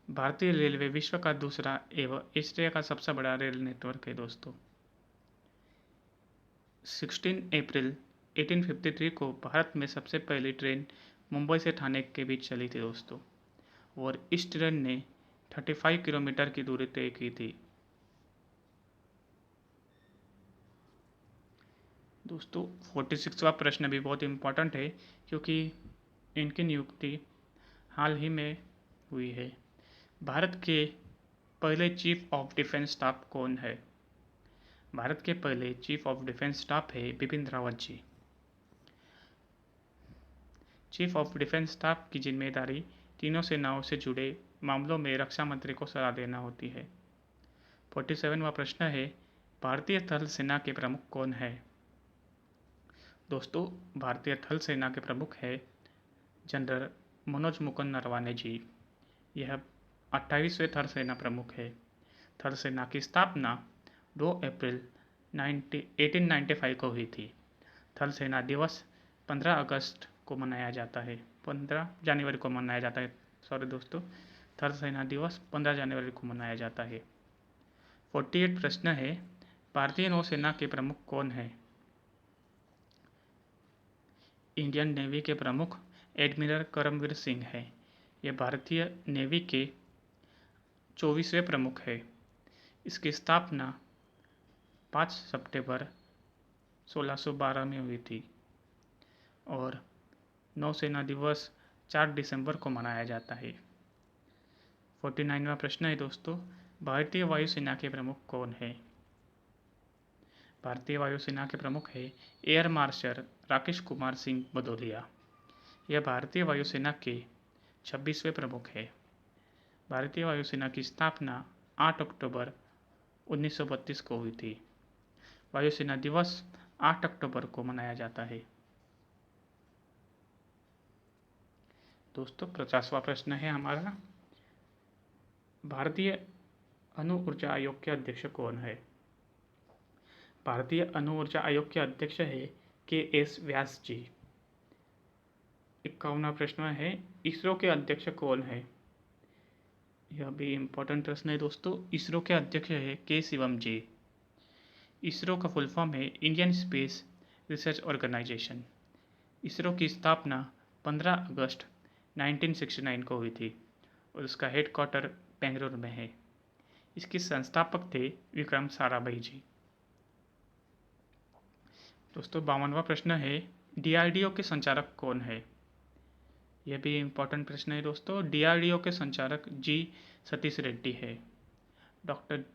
भारतीय रेलवे विश्व का दूसरा एवं एशिया का सबसे बड़ा रेल नेटवर्क है दोस्तों। 16 अप्रैल 1853 को भारत में सबसे पहली ट्रेन मुंबई से ठाणे के बीच चली थी दोस्तों और इस ट्रेन ने 35 किलोमीटर की दूरी तय की थी। दोस्तों, 46वां प्रश्न भी बहुत इम्पोर्टेंट है क्योंकि इनकी नियुक्ति हाल ही में हुई है। भारत के पहले चीफ ऑफ डिफेंस स्टाफ कौन है? भारत के पहले चीफ ऑफ डिफेंस स्टाफ है Bipin Rawat ji. Chief of defence staff की जिम्मेदारी तीनों सेनाओं से जुड़े मामलों में रक्षा मंत्री को सलाह देना होती है। 47वां प्रश्न है, भारतीय थल सेना के प्रमुख कौन है? दोस्तों, भारतीय थल सेना के प्रमुख है जनरल मनोज मुकुंद नरवाने जी। यह 28वें थल सेना प्रमुख है। थल सेना की स्थापना 2 अप्रैल 1895 को हुई थी। थल सेना दिवस 15 अगस्त को मनाया जाता है। 15 जनवरी को मनाया जाता है। सॉरी दोस्तों, थल सेना दिवस 15 जनवरी को मनाया जाता है। 48 प्रश्न है, भारतीय नौसेना के प्रमुख कौन है? इंडियन नेवी के प्रमुख एडमिरल करमवीर सिंह है। यह भारतीय नेवी के 24वें प्रमुख है। इसकी स्थापना 5 सितंबर 1612 में हुई थी और नौसेना दिवस 4 दिसंबर को मनाया जाता है। 49वां प्रश्न है दोस्तों, भारतीय वायुसेना के प्रमुख कौन है? भारतीय वायुसेना के प्रमुख है एयर मार्शल राकेश कुमार सिंह भदौरिया। यह भारतीय वायुसेना के 26वें प्रमुख है। भारतीय वायुसेना की स्थापना 8 अक्टूबर 1932 को हुई थी। वायुसेना दिवस 8 अक्टूबर को मनाया जाता है। दोस्तों 50वां प्रश्न है हमारा, भारतीय अणु ऊर्जा आयोग के अध्यक्ष कौन है? भारतीय अणु ऊर्जा आयोग के अध्यक्ष है के.एस. व्यास जी। 51वां प्रश्न है, इसरो के अध्यक्ष कौन है? यह भी इम्पोर्टेंट प्रश्न है दोस्तों। इसरो के अध्यक्ष है के. शिवम जी। इसरो का फुल फॉर्म है Indian space research organisation. ISRO की स्थापना 15 अगस्त 1969 को हुई थी और उसका हेडक्वार्टर बेंगलुरु में है। इसके संस्थापक थे विक्रम साराभाई जी। दोस्तों 52वां प्रश्न है, डीआरडीओ के संचालक कौन है? यह भी इम्पोर्टेंट प्रश्न है दोस्तों। डीआरडीओ के संचालक जी सतीश रेड्डी है। डॉक्टर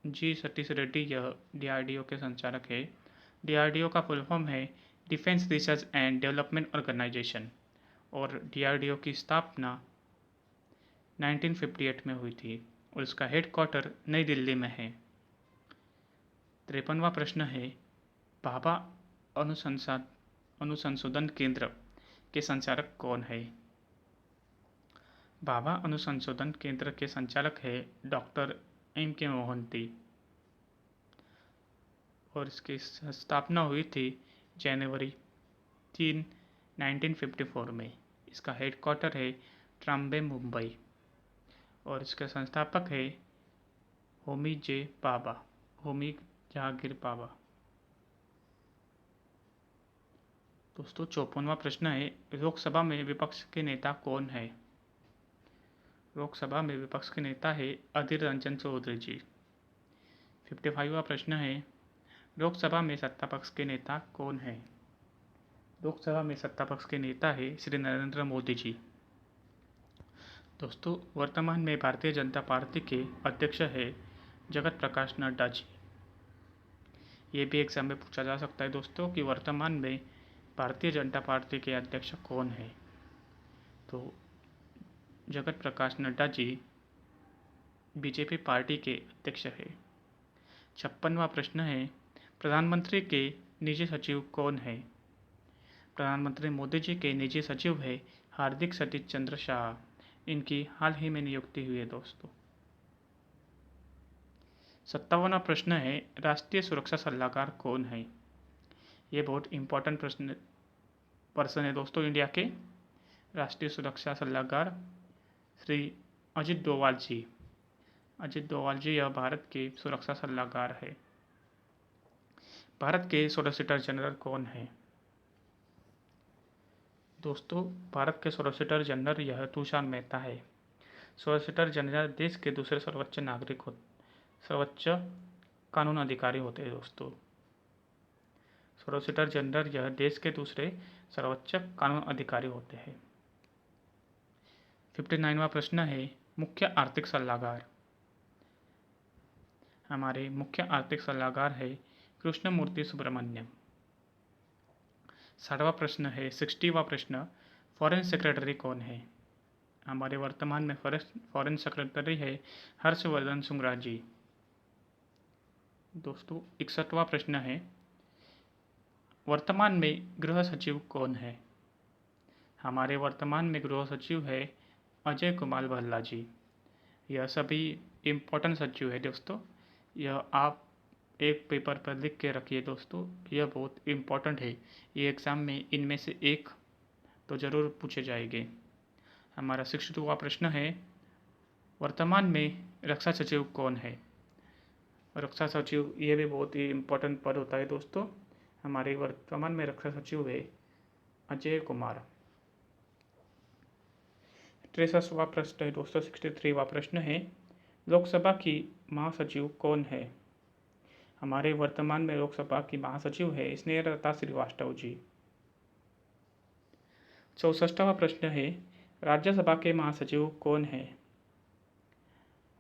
जी सतीश रेड्डी यह डीआरडीओ के संचालक है। डीआरडीओ का फुल फॉर्म है defence research and development organisation और डीआरडीओ की स्थापना 1958 में हुई थी और उसका हेडक्वार्टर नई दिल्ली में है। 53वां प्रश्न है, भाभा अनुसंशोधन केंद्र के संचालक कौन है? भाभा अनुसंशोधन केंद्र के संचालक है डॉक्टर M.K. मोहंती और इसकी स्थापना हुई थी जनवरी 3, 1954 में। इसका हेडक्वार्टर है ट्राम्बे, मुंबई और इसके संस्थापक है होमी जहांगीर बाबा। दोस्तों 54वां प्रश्न है, लोकसभा में विपक्ष के नेता कौन है? लोकसभा में विपक्ष के नेता है अधीर रंजन चौधरी जी। 55वां प्रश्न है, लोकसभा में सत्ता पक्ष के नेता कौन है? लोकसभा में सत्ता पक्ष के नेता है श्री नरेंद्र मोदी जी। दोस्तों वर्तमान में भारतीय जनता पार्टी के अध्यक्ष है जगत प्रकाश नड्डा जी। ये भी एग्जाम में पूछा जा सकता है दोस्तों कि वर्तमान में भारतीय जनता पार्टी के अध्यक्ष कौन है? तो जगत प्रकाश नड्डा जी बीजेपी पार्टी के अध्यक्ष है। 56वां प्रश्न है, प्रधानमंत्री के निजी सचिव कौन है? प्रधानमंत्री मोदी जी के निजी सचिव है हार्दिक सतीश चंद्र शाह। इनकी हाल ही में नियुक्ति हुई है दोस्तों। 57वां प्रश्न है, राष्ट्रीय सुरक्षा सलाहकार कौन है? ये बहुत इंपॉर्टेंट पर्सन है दोस्तों। इंडिया के राष्ट्रीय सुरक्षा सलाहकार श्री अजित डोवाल जी। अजित डोवाल जी यह भारत के सुरक्षा सलाहकार है। भारत के सॉलिसिटर जनरल कौन है? दोस्तों भारत के सॉलिसिटर जनरल यह तुषार मेहता है। सॉलिसिटर जनरल देश के दूसरे सर्वोच्च कानून अधिकारी होते हैं दोस्तों। सॉलिसिटर जनरल यह देश के दूसरे सर्वोच्च कानून अधिकारी होते हैं। 59वां प्रश्न है, मुख्य आर्थिक सलाहकार। हमारे मुख्य आर्थिक सलाहकार है कृष्णमूर्ति सुब्रमण्यम। 60वां प्रश्न है, 60वां प्रश्न, फॉरेन सेक्रेटरी कौन है? हमारे वर्तमान में फॉरेन सेक्रेटरी है हर्षवर्धन श्रृंगला जी। दोस्तों 61वां प्रश्न है, वर्तमान में गृह सचिव कौन है? हमारे वर्तमान में गृह सचिव है अजय कुमार भल्ला जी। यह सभी इम्पोर्टेंट सचिव है दोस्तों। यह आप एक पेपर पर लिख के रखिए दोस्तों, यह बहुत इम्पोर्टेंट है। ये एग्ज़ाम में इनमें से एक तो ज़रूर पूछे जाएंगे। हमारा 62वां प्रश्न है, वर्तमान में रक्षा सचिव कौन है? रक्षा सचिव ये भी बहुत ही इम्पोर्टेंट पद होता है दोस्तों। हमारे वर्तमान में रक्षा सचिव है अजय कुमार। 63वां प्रश्न है दोस्तों। 63वां प्रश्न है, लोकसभा की महासचिव कौन है? हमारे वर्तमान में लोकसभा की महासचिव है स्नेहलता श्रीवास्तव जी। 64वां प्रश्न है, राज्यसभा के महासचिव कौन है?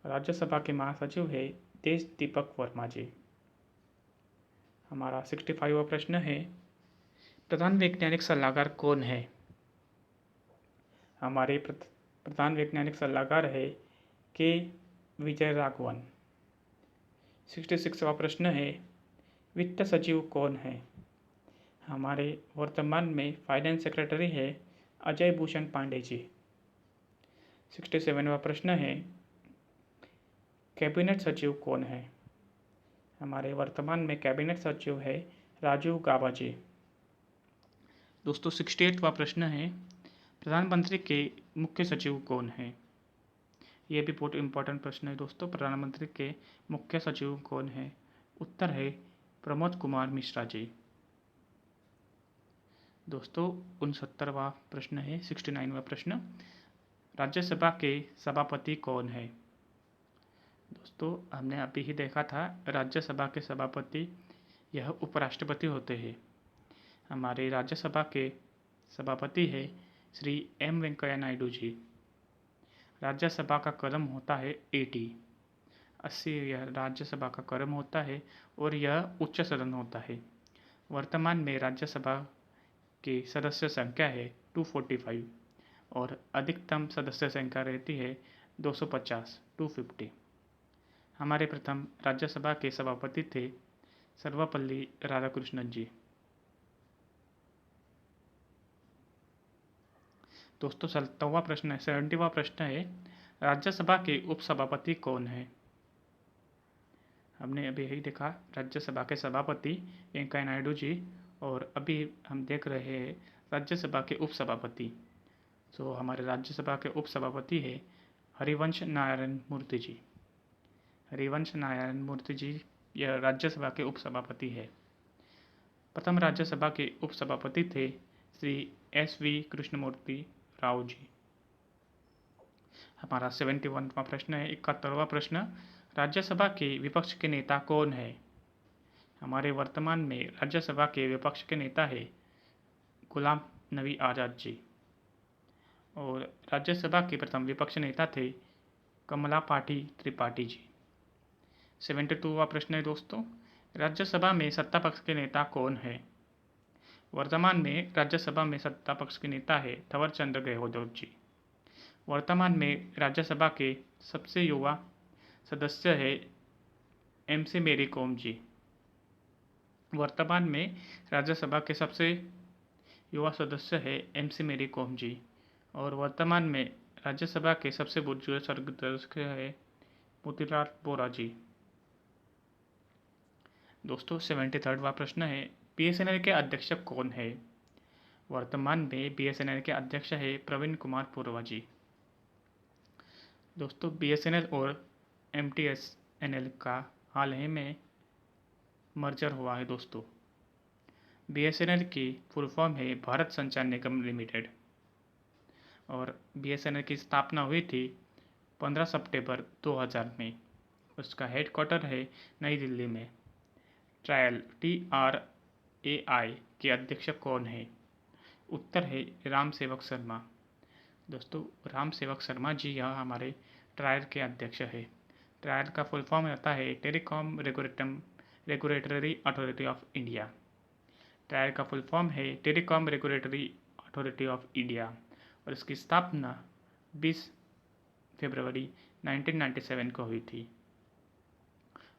राज्यसभा के महासचिव है देश दीपक वर्मा जी। हमारा 65वां प्रश्न है, प्रधान वैज्ञानिक सलाहकार कौन है? हमारे प्रधान वैज्ञानिक सलाहकार है के विजय राघवन। 66वां प्रश्न है, वित्त सचिव कौन है? हमारे वर्तमान में फाइनेंस सेक्रेटरी है अजय भूषण पांडे जी। 67वां प्रश्न है, कैबिनेट सचिव कौन है? हमारे वर्तमान में कैबिनेट सचिव है राजीव गाबा जी। दोस्तों 68वां प्रश्न है, प्रधानमंत्री के मुख्य सचिव कौन है? ये भी बहुत इंपॉर्टेंट प्रश्न है दोस्तों। प्रधानमंत्री के मुख्य सचिव कौन है? उत्तर है प्रमोद कुमार मिश्रा जी। दोस्तों 69वां प्रश्न है, 69वां प्रश्न, राज्यसभा के सभापति कौन है? दोस्तों हमने अभी ही देखा था, राज्यसभा के सभापति यह उपराष्ट्रपति होते हैं। हमारे राज्यसभा के सभापति है श्री एम वेंकैया नायडू जी। राज्यसभा का क्रम होता है 80 यह राज्यसभा का क्रम होता है और यह उच्च सदन होता है। वर्तमान में राज्यसभा की सदस्य संख्या है 245 और अधिकतम सदस्य संख्या रहती है 250 हमारे प्रथम राज्यसभा के सभापति थे सर्वपल्ली राधाकृष्णन जी। दोस्तों 70वां प्रश्न है, राज्यसभा के उपसभापति कौन है? हमने अभी यही देखा, राज्यसभा के सभापति वेंकैया नायडू जी, और अभी हम देख रहे हैं राज्यसभा के उपसभापति। तो हमारे राज्यसभा के उपसभापति है हरिवंश नारायण मूर्ति जी। हरिवंश नारायण मूर्ति जी यह राज्यसभा के उपसभापति है। प्रथम राज्यसभा के उपसभापति थे श्री SV कृष्णमूर्ति राव जी। हमारा 71वां प्रश्न है, 71वां प्रश्न, राज्यसभा के विपक्ष के नेता कौन है? हमारे वर्तमान में राज्यसभा के विपक्ष के नेता है गुलाम नबी आज़ाद जी और राज्यसभा के प्रथम विपक्ष नेता थे कमलापाठी त्रिपाठी जी। 72वां प्रश्न है दोस्तों, राज्यसभा में सत्ता पक्ष के नेता कौन है? वर्तमान में राज्यसभा में सत्ता पक्ष के नेता है थवर चंद गहलोत जी। वर्तमान में राज्यसभा के सबसे युवा सदस्य है MC मेरी कॉम जी। वर्तमान में राज्यसभा के सबसे युवा सदस्य है MC मेरी कॉम जी और वर्तमान में राज्यसभा के सबसे बुजुर्ग सदस्य है मोतीलाल वोरा जी। दोस्तों 73वां प्रश्न है, BSNL के अध्यक्ष कौन है? वर्तमान में BSNL के अध्यक्ष है प्रवीण कुमार पुरोवा जी। दोस्तों BSNL और MTNL का हाल ही में मर्जर हुआ है। दोस्तों BSNL की फुल फॉर्म है भारत संचार निगम लिमिटेड और BSNL की स्थापना हुई थी 15 सितंबर 2000 में। उसका हेडक्वार्टर है नई दिल्ली में। TRAI के अध्यक्ष कौन है? उत्तर है राम सेवक शर्मा। दोस्तों राम सेवक शर्मा जी यह हमारे ट्रायल के अध्यक्ष है। ट्रायल का फुल फॉर्म रहता है telecom regulatory authority of India. Trial का फुल फॉर्म है telecom regulatory authority of India और इसकी स्थापना 20 फरवरी 1997 को हुई थी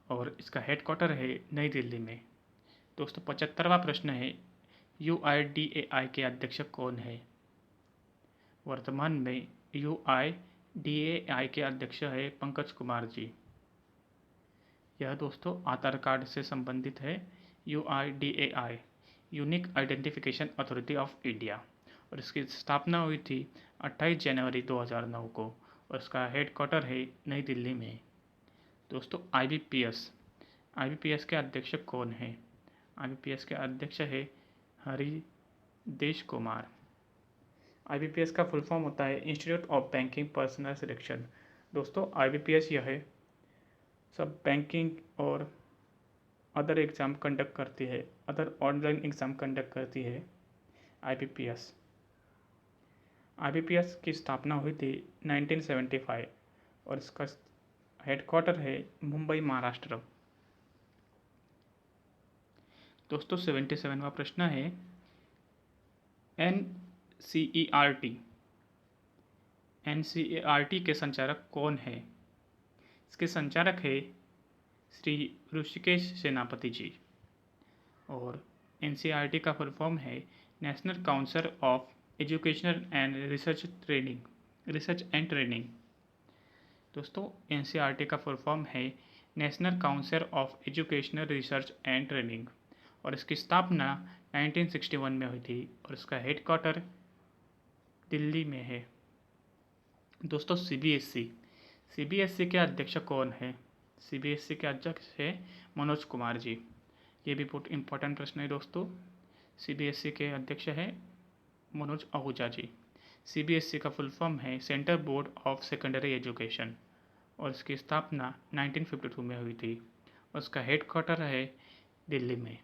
और इसका हेडक्वार्टर है नई दिल्ली में। दोस्तों 75वां प्रश्न है, UIDAI के अध्यक्ष कौन है? वर्तमान में UIDAI के अध्यक्ष है पंकज कुमार जी। यह दोस्तों आधार कार्ड से संबंधित है। UIDAI unique identification authority of India और इसकी स्थापना हुई थी 28 जनवरी 2009 को और इसका हेडक्वार्टर है नई दिल्ली में। दोस्तों IBPS के अध्यक्ष कौन है? IBPS के अध्यक्ष है हरिदेश कुमार। IBPS का फुल फॉर्म होता है institute of banking personal selection. दोस्तों IBPS यह है सब बैंकिंग और अदर एग्ज़ाम कंडक्ट करती है, अदर ऑनलाइन एग्ज़ाम कंडक्ट करती है IBPS। IBPS की स्थापना हुई थी 1975 और इसका हेडक्वार्टर है मुंबई महाराष्ट्र। दोस्तों 77वां प्रश्न है, NCERT के संचालक कौन है? इसके संचालक है श्री ऋषिकेश सेनापति जी और एनसीईआरटी का फुल फॉर्म है national council of educational and research and training. दोस्तों एनसीईआरटी का फुल फॉर्म है national council of educational research and training और इसकी स्थापना 1961 में हुई थी और इसका हेडक्वार्टर दिल्ली में है। दोस्तों सीबीएसई के अध्यक्ष कौन है? सीबीएसई के अध्यक्ष है मनोज कुमार जी। ये भी बहुत इंपॉर्टेंट प्रश्न है दोस्तों। सीबीएसई के अध्यक्ष है मनोज आहूजा जी। सीबीएसई का फुल फॉर्म है central board of secondary education और इसकी स्थापना 1952 में हुई थी और उसका हेडक्वार्टर है दिल्ली में।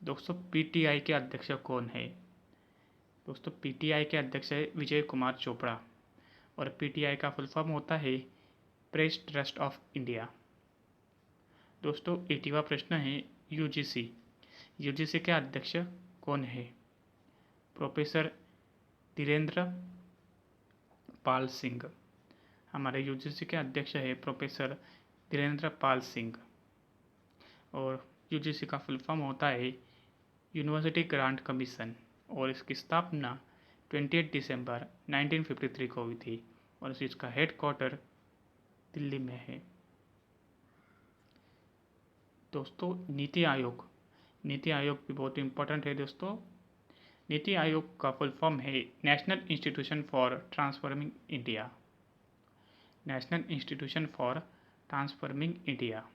दोस्तों पीटीआई के अध्यक्ष कौन है? दोस्तों पीटीआई के अध्यक्ष है विजय कुमार चोपड़ा और पीटीआई का फुल फॉर्म होता है प्रेस ट्रस्ट ऑफ इंडिया। दोस्तों 80वां प्रश्न है यूजीसी के अध्यक्ष कौन है? प्रोफेसर धीरेन्द्र पाल सिंह। हमारे यूजीसी के अध्यक्ष है प्रोफेसर धीरेन्द्र पाल सिंह और यूजीसी का फुल फॉर्म होता है यूनिवर्सिटी ग्रांट कमीशन और इसकी स्थापना 28 दिसंबर 1953 को हुई थी और इसका हेडक्वार्टर दिल्ली में है। दोस्तों नीति आयोग भी बहुत इंपॉर्टेंट है दोस्तों। नीति आयोग का फुल फॉर्म है national institution for transforming India. National institution for transforming India.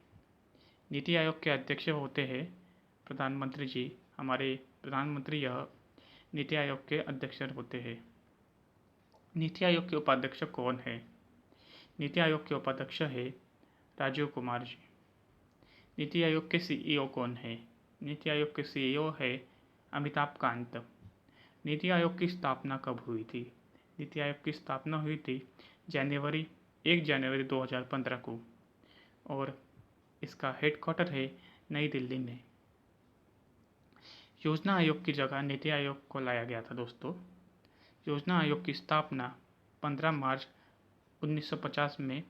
NITI Aayog के अध्यक्ष होते हैं प्रधानमंत्री जी। हमारे प्रधानमंत्री यह नीति आयोग के अध्यक्ष होते हैं। नीति आयोग के उपाध्यक्ष कौन है? नीति आयोग के उपाध्यक्ष है राजीव कुमार जी। नीति आयोग के सीईओ कौन है? नीति आयोग के सीईओ है अमिताभ कांत। नीति आयोग की स्थापना कब हुई थी? नीति आयोग की स्थापना हुई थी 1 जनवरी 2015 को और इसका हेडक्वार्टर है नई दिल्ली में। योजना आयोग की जगह नीति आयोग को लाया गया था दोस्तों। योजना आयोग की स्थापना 15 मार्च 1950 में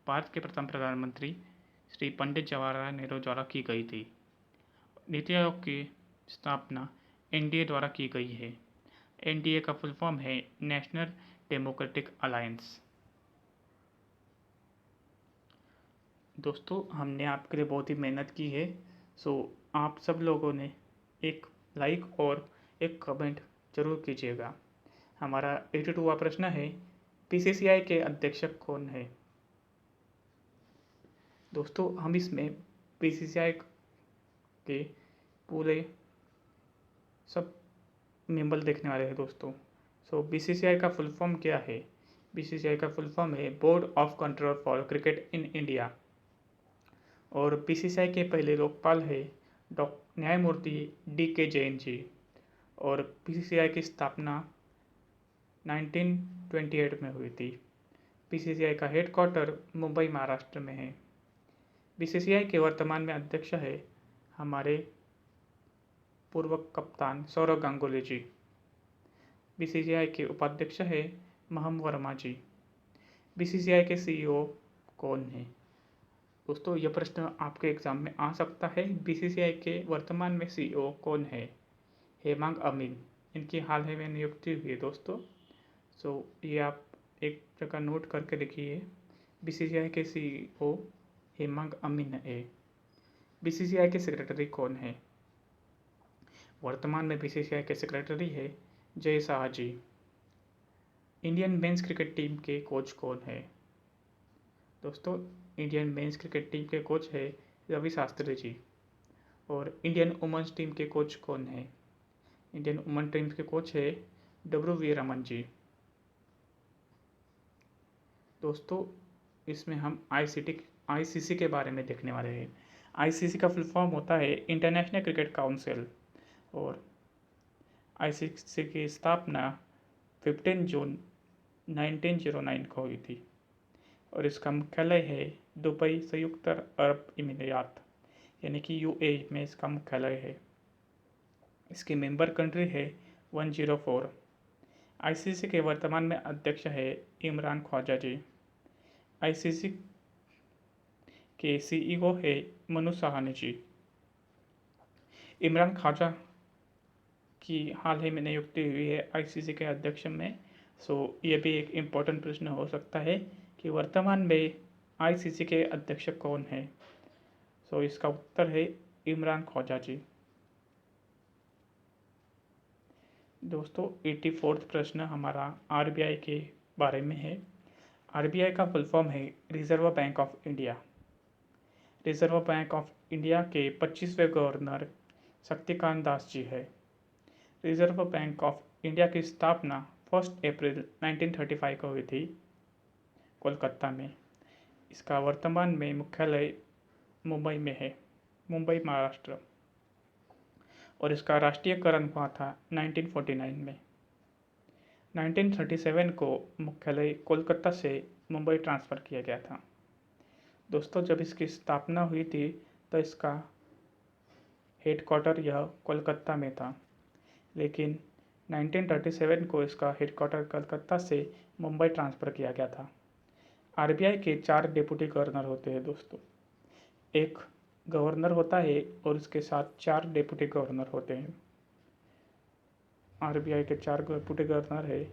भारत के प्रथम प्रधानमंत्री श्री पंडित जवाहरलाल नेहरू द्वारा की गई थी। नीति आयोग की स्थापना एनडीए द्वारा की गई है। एनडीए का फुल फॉर्म है नेशनल डेमोक्रेटिक अलायंस। दोस्तों हमने आपके लिए बहुत ही मेहनत की है, सो आप सब लोगों ने एक लाइक और एक कमेंट जरूर कीजिएगा। हमारा 82वां प्रश्न है बीसीसीआई के अध्यक्ष कौन है? दोस्तों हम इसमें बीसीसीआई के पूरे सब मेंबर देखने वाले हैं दोस्तों। सो बीसीसीआई का फुल फॉर्म क्या है? बीसीसीआई का फुल फॉर्म है board of control for cricket in India और बीसीसीआई के पहले लोकपाल है न्यायमूर्ति DK जैन जी और बीसीसीआई की स्थापना 1928 में हुई थी। बीसीसीआई का हेडक्वार्टर मुंबई महाराष्ट्र में है। बीसीसीआई के वर्तमान में अध्यक्ष है हमारे पूर्व कप्तान सौरव गांगुली जी। बीसीसीआई के उपाध्यक्ष है महम वर्मा जी। बीसीसीआई के सीईओ कौन है? दोस्तों यह प्रश्न आपके एग्जाम में आ सकता है। बीसीसीआई के वर्तमान में सीईओ कौन है? हेमांग अमीन। इनकी हाल ही में नियुक्ति हुई है दोस्तों। सो ये आप एक जगह नोट करके लिखिए। बीसीसीआई के सीईओ हेमांग अमीन है। बीसीसीआई के सेक्रेटरी कौन है? वर्तमान में बीसीसीआई के सेक्रेटरी है Jay Shah ji. Indian men's cricket team के कोच कौन है? दोस्तों इंडियन मेंस क्रिकेट टीम के कोच है रवि शास्त्री जी। और इंडियन वुमेन्स टीम के कोच कौन है? इंडियन वुमेन टीम के कोच है WV रमन जी। दोस्तों इसमें हम ICC के बारे में देखने वाले हैं। ICC का फुल फॉर्म होता है इंटरनेशनल क्रिकेट काउंसिल और ICC की स्थापना 15 जून 1909 को हुई थी और इसका मुख्यालय है दुबई संयुक्त अरब अमीरात यानी कि UAE में इसका मुख्यालय है। इसकी मेंबर कंट्री है 104। ICC के वर्तमान में अध्यक्ष है इमरान ख्वाजा जी। ICC के CEO है मनु साहनी जी। इमरान ख्वाजा की हाल ही में नियुक्ति हुई है आईसीसी के अध्यक्ष में। ये भी एक इम्पोर्टेंट प्रश्न हो सकता है कि वर्तमान में आईसीसी के अध्यक्ष कौन है। इसका उत्तर है इमरान ख्वाजा जी। दोस्तों 84वां प्रश्न हमारा आरबीआई के बारे में है। आरबीआई का फुल फॉर्म है reserve bank of India. Reserve bank of India के 25वें गवर्नर शक्तिकांत दास जी है। रिजर्व बैंक ऑफ इंडिया की स्थापना 1 अप्रैल 1935 को हुई थी कोलकाता में। इसका वर्तमान में मुख्यालय मुंबई में है, मुंबई महाराष्ट्र। और इसका राष्ट्रीयकरण हुआ था 1949 में। 1937 को मुख्यालय कोलकाता से मुंबई ट्रांसफ़र किया गया था। दोस्तों जब इसकी स्थापना हुई थी तो इसका हेडक्वार्टर यह कोलकाता में था, लेकिन 1937 को इसका हेडक्वार्टर कलकत्ता से मुंबई ट्रांसफ़र किया गया था। आरबीआई के 4 डिप्टी गवर्नर होते हैं दोस्तों। एक गवर्नर होता है और उसके साथ 4 डिप्टी गवर्नर होते हैं। आरबीआई के 4 डिप्टी गवर्नर है।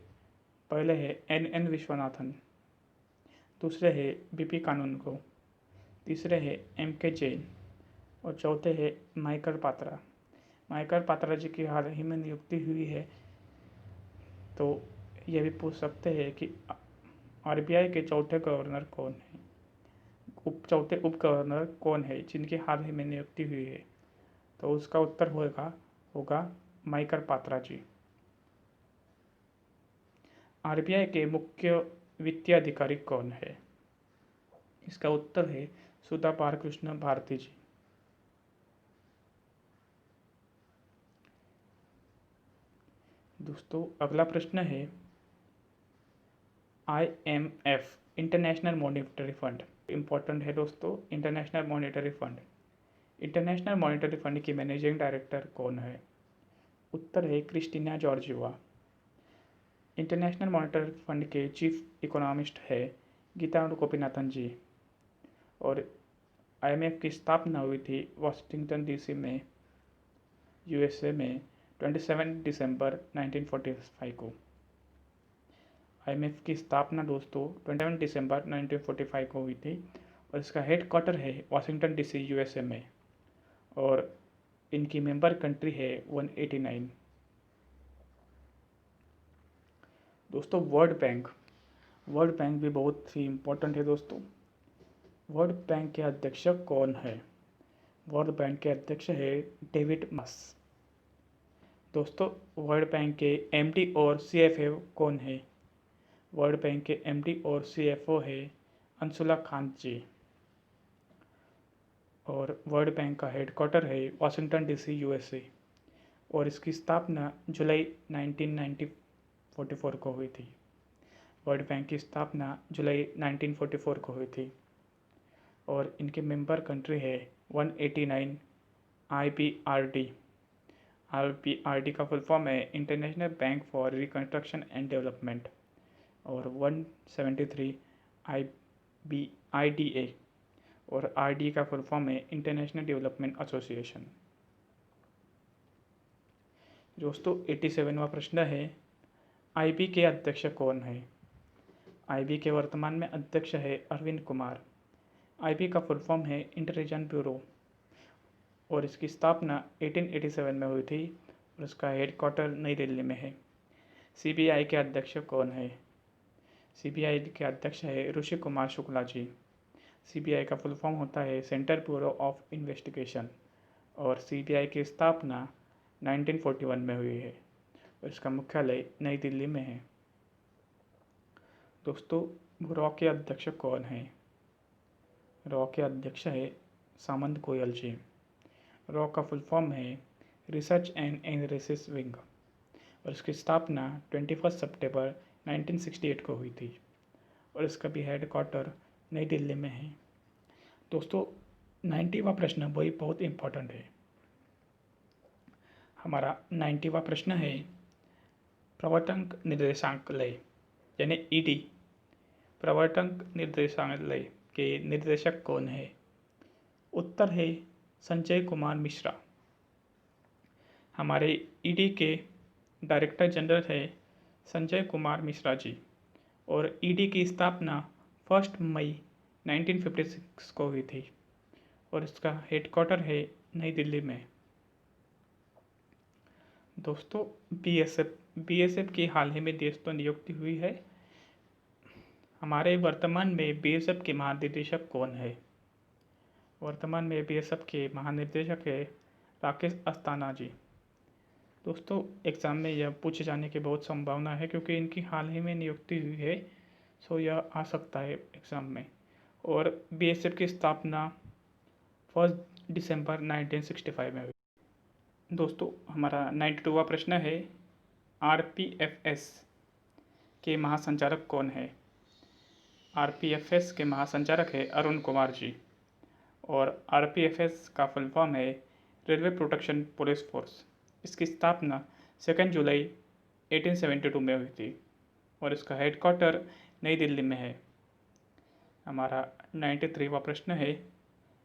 पहले है एन विश्वनाथन, दूसरे है बीपी कानूनगो, तीसरे है एमके जैन और चौथे है माइकल पात्रा। माइकल पात्रा जी की हाल ही में नियुक्ति हुई है। तो यह भी पूछ सकते हैं कि आरबीआई के चौथे गवर्नर कौन है, चौथे उप गवर्नर कौन है जिनकी हाल ही में नियुक्ति हुई है। तो उसका उत्तर होगा माइकल पात्रा जी। आरबीआई के मुख्य वित्तीय अधिकारी कौन है? इसका उत्तर है सुधा बालकृष्ण भारती जी। दोस्तों अगला प्रश्न है IMF international monetary fund. Important है दोस्तों international monetary fund. International monetary fund की मैनेजिंग डायरेक्टर कौन है? उत्तर है Christina Georgieva. International monetary fund के चीफ इकोनॉमिस्ट है गीता गोपीनाथन जी। और IMF की स्थापना हुई थी वाशिंगटन डीसी में, यूएसए में 27 दिसंबर 1945 को। IMF की स्थापना दोस्तों 27 दिसंबर 1945 को हुई थी और इसका हेडक्वार्टर है वाशिंगटन डीसी यूएसए में। और इनकी मेंबर कंट्री है 189। दोस्तों वर्ल्ड बैंक भी बहुत ही इम्पोर्टेंट है दोस्तों। वर्ल्ड बैंक के अध्यक्ष कौन है? वर्ल्ड बैंक के अध्यक्ष है डेविड मास। दोस्तों वर्ल्ड बैंक के एमडी और सीएफओ कौन है? वर्ल्ड बैंक के एमडी और सीएफओ है अंशुला कांत जी। और वर्ल्ड बैंक का हेडक्वार्टर है वाशिंगटन डीसी यूएसए और इसकी स्थापना जुलाई 1944 को हुई थी। वर्ल्ड बैंक की स्थापना जुलाई 1944 को हुई थी और इनके मेंबर कंट्री है 189 IBRD। IBRD का फुल फॉर्म है international bank for reconstruction and development. और 173 IDA और RD का फुल फॉर्म है इंटरनेशनल डेवलपमेंट एसोसिएशन। दोस्तों 87वां प्रश्न है IB के अध्यक्ष कौन है? IB के वर्तमान में अध्यक्ष है अरविंद कुमार। IB का फुल फॉर्म है इंटेलिजेंस ब्यूरो और इसकी स्थापना 1887 में हुई थी और इसका हेडक्वार्टर नई दिल्ली में है। CBI के अध्यक्ष कौन है? CBI के अध्यक्ष है ऋषि कुमार शुक्ला जी। CBI का फुल फॉर्म होता है सेंट्रल ब्यूरो ऑफ इन्वेस्टिगेशन और CBI की स्थापना 1941 में हुई है और इसका मुख्यालय नई दिल्ली में है। दोस्तों रॉ के अध्यक्ष कौन है? रॉ के अध्यक्ष है सामंत गोयल जी। रॉ का फुल फॉर्म है रिसर्च एंड एनालिसिस विंग और इसकी स्थापना 21 सितंबर 1968 को हुई थी और इसका भी हेडक्वार्टर नई दिल्ली में है। दोस्तों 90वां प्रश्न वही बहुत इम्पोर्टेंट है। हमारा 90वां प्रश्न है प्रवर्तन निर्देशालय यानी ED प्रवर्तन निर्देशालय के निर्देशक कौन है? उत्तर है संजय कुमार मिश्रा। हमारे ईडी के डायरेक्टर जनरल है संजय कुमार मिश्रा जी और ईडी की स्थापना 1 मई 1956 को हुई थी और इसका हेडक्वार्टर है नई दिल्ली में। दोस्तों, बीएसएफ की हाल ही में देश तो नियुक्ति हुई है। हमारे वर्तमान में बीएसएफ के महानिदेशक कौन है? वर्तमान में बीएसएफ के महानिदेशक है राकेश अस्थाना जी। दोस्तों, एग्ज़ाम में यह पूछे जाने की बहुत संभावना है क्योंकि इनकी हाल ही में नियुक्ति हुई है, सो यह आ सकता है एग्ज़ाम में। और बीएसएफ की स्थापना 1 दिसंबर 1965 में हुई। दोस्तों, हमारा 92वां प्रश्न है, आरपीएफएस के महासंचालक कौन है? आरपीएफएस के महासंचालक है अरुण कुमार जी और आरपीएफएस का फुल फॉर्म है रेलवे प्रोटेक्शन पुलिस फोर्स। इसकी स्थापना 2 जुलाई 1872 में हुई थी और इसका हेडक्वार्टर नई दिल्ली में है। हमारा 93वां प्रश्न है,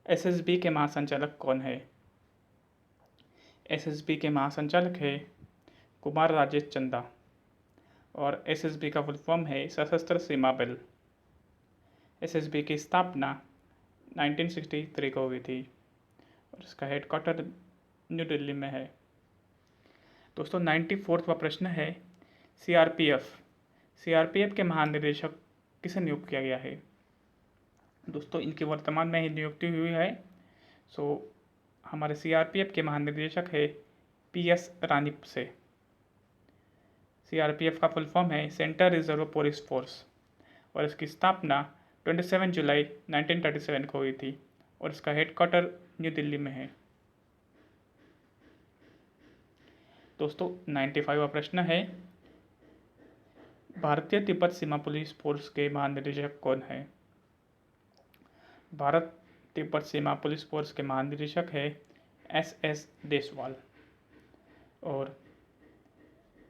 एसएसबी के महासंचालक कौन है? एसएसबी के महासंचालक है कुमार राजेश चंदा और एसएसबी का फुल फॉर्म है सशस्त्र सीमा बल। एसएसबी की स्थापना 1963 को हुई थी और इसका हेडक्वार्टर न्यू दिल्ली में है। दोस्तों, 94वां प्रश्न है, सीआरपीएफ के महानिदेशक किसे नियुक्त किया गया है? दोस्तों, इनकी वर्तमान में ही नियुक्ति हुई है। हमारे सीआरपीएफ के महानिदेशक है पीएस रानीप से। सीआरपीएफ का फुल फॉर्म है सेंट्रल रिजर्व पुलिस फोर्स और इसकी स्थापना 27 जुलाई 1937 को हुई थी और इसका हेडक्वार्टर न्यू दिल्ली में है। दोस्तों, 95वां प्रश्न है, भारतीय तिब्बत सीमा पुलिस फोर्स के महानिदेशक कौन है? भारत तिब्बत सीमा पुलिस फोर्स के महानिदेशक है एस देसवाल और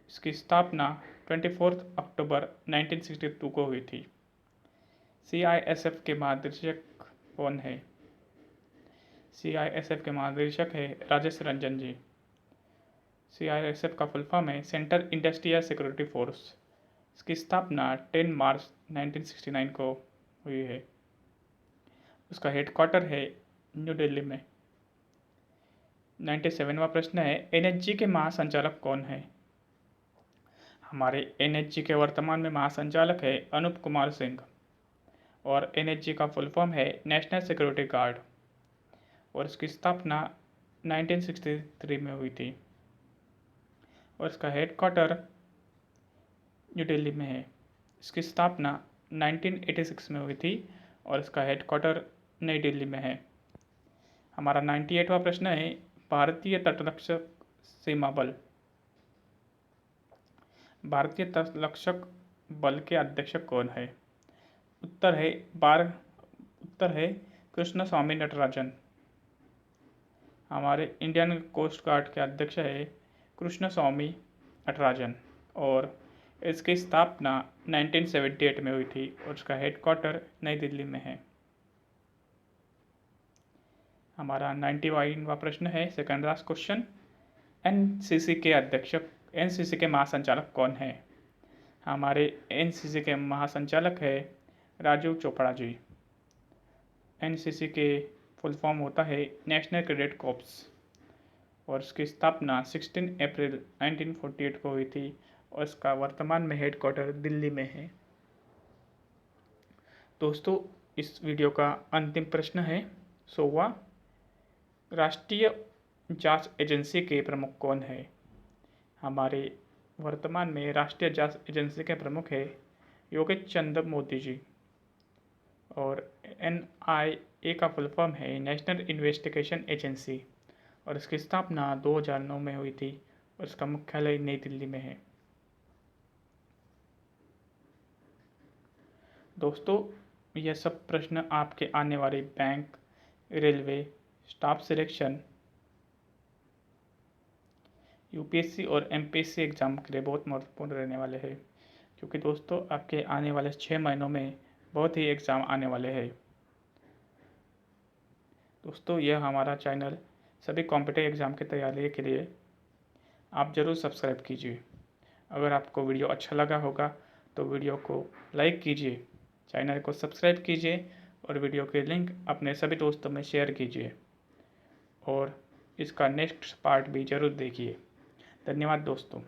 इसकी स्थापना 24 अक्टूबर 1962 को हुई थी। सीआईएसएफ के महानिदेशक कौन है? सीआईएसएफ के महानिदेशक है राजेश रंजन जी। सीआईएसएफ का फुल फॉर्म है सेंट्रल इंडस्ट्रियल सिक्योरिटी फोर्स। इसकी स्थापना 10 मार्च 1969 को हुई है। उसका हेडक्वार्टर है न्यू दिल्ली में। 97वां प्रश्न है, एनएचजी के महासंचालक कौन है? हमारे एनएचजी के वर्तमान में महासंचालक है अनूप कुमार सिंह और एनएचजी का फुल फॉर्म है नेशनल सिक्योरिटी गार्ड और इसकी स्थापना 1963 में हुई थी और इसका हेडक्वार्टर न्यू दिल्ली में है। इसकी स्थापना 1986 में हुई थी और इसका हेडक्वार्टर नई दिल्ली में है। हमारा 98वां प्रश्न है, भारतीय तटरक्षक सीमा बल, भारतीय तटरक्षक बल के अध्यक्ष कौन है? उत्तर है कृष्ण स्वामी नटराजन। हमारे इंडियन कोस्ट गार्ड के अध्यक्ष है कृष्ण स्वामी नटराजन और इसकी स्थापना 1978 में हुई थी और उसका हेडक्वार्टर नई दिल्ली में है। हमारा 91वां प्रश्न है, सेकंड लास्ट क्वेश्चन, एनसीसी के महासंचालक कौन है? हमारे एनसीसी के महासंचालक है राजीव चोपड़ा जी। एनसीसी के फुल फॉर्म होता है नेशनल कैडेट कॉर्प्स और इसकी स्थापना 16 अप्रैल 1948 को हुई थी और इसका वर्तमान में हेडक्वार्टर दिल्ली में है। दोस्तों, इस वीडियो का अंतिम प्रश्न है, 100वां, राष्ट्रीय जांच एजेंसी के प्रमुख कौन है? हमारे वर्तमान में राष्ट्रीय जांच एजेंसी के प्रमुख है योगेश चंद्र मोदी जी और NIA का फुल फॉर्म है नेशनल इन्वेस्टिगेशन एजेंसी और इसकी स्थापना 2009 में हुई थी और इसका मुख्यालय नई दिल्ली में है। दोस्तों, यह सब प्रश्न आपके आने वाले bank, railway, staff selection, UPSC और एमपीएससी एग्ज़ाम के लिए बहुत महत्वपूर्ण रहने वाले हैं क्योंकि दोस्तों आपके आने वाले 6 महीनों में बहुत ही एग्ज़ाम आने वाले हैं। दोस्तों, यह हमारा चैनल सभी कॉम्पिटिटिव एग्ज़ाम की तैयारी के लिए आप ज़रूर सब्सक्राइब कीजिए। अगर आपको वीडियो अच्छा लगा होगा तो वीडियो को लाइक कीजिए, चैनल को सब्सक्राइब कीजिए और वीडियो के लिंक अपने सभी दोस्तों में शेयर कीजिए और इसका नेक्स्ट पार्ट भी ज़रूर देखिए। धन्यवाद दोस्तों।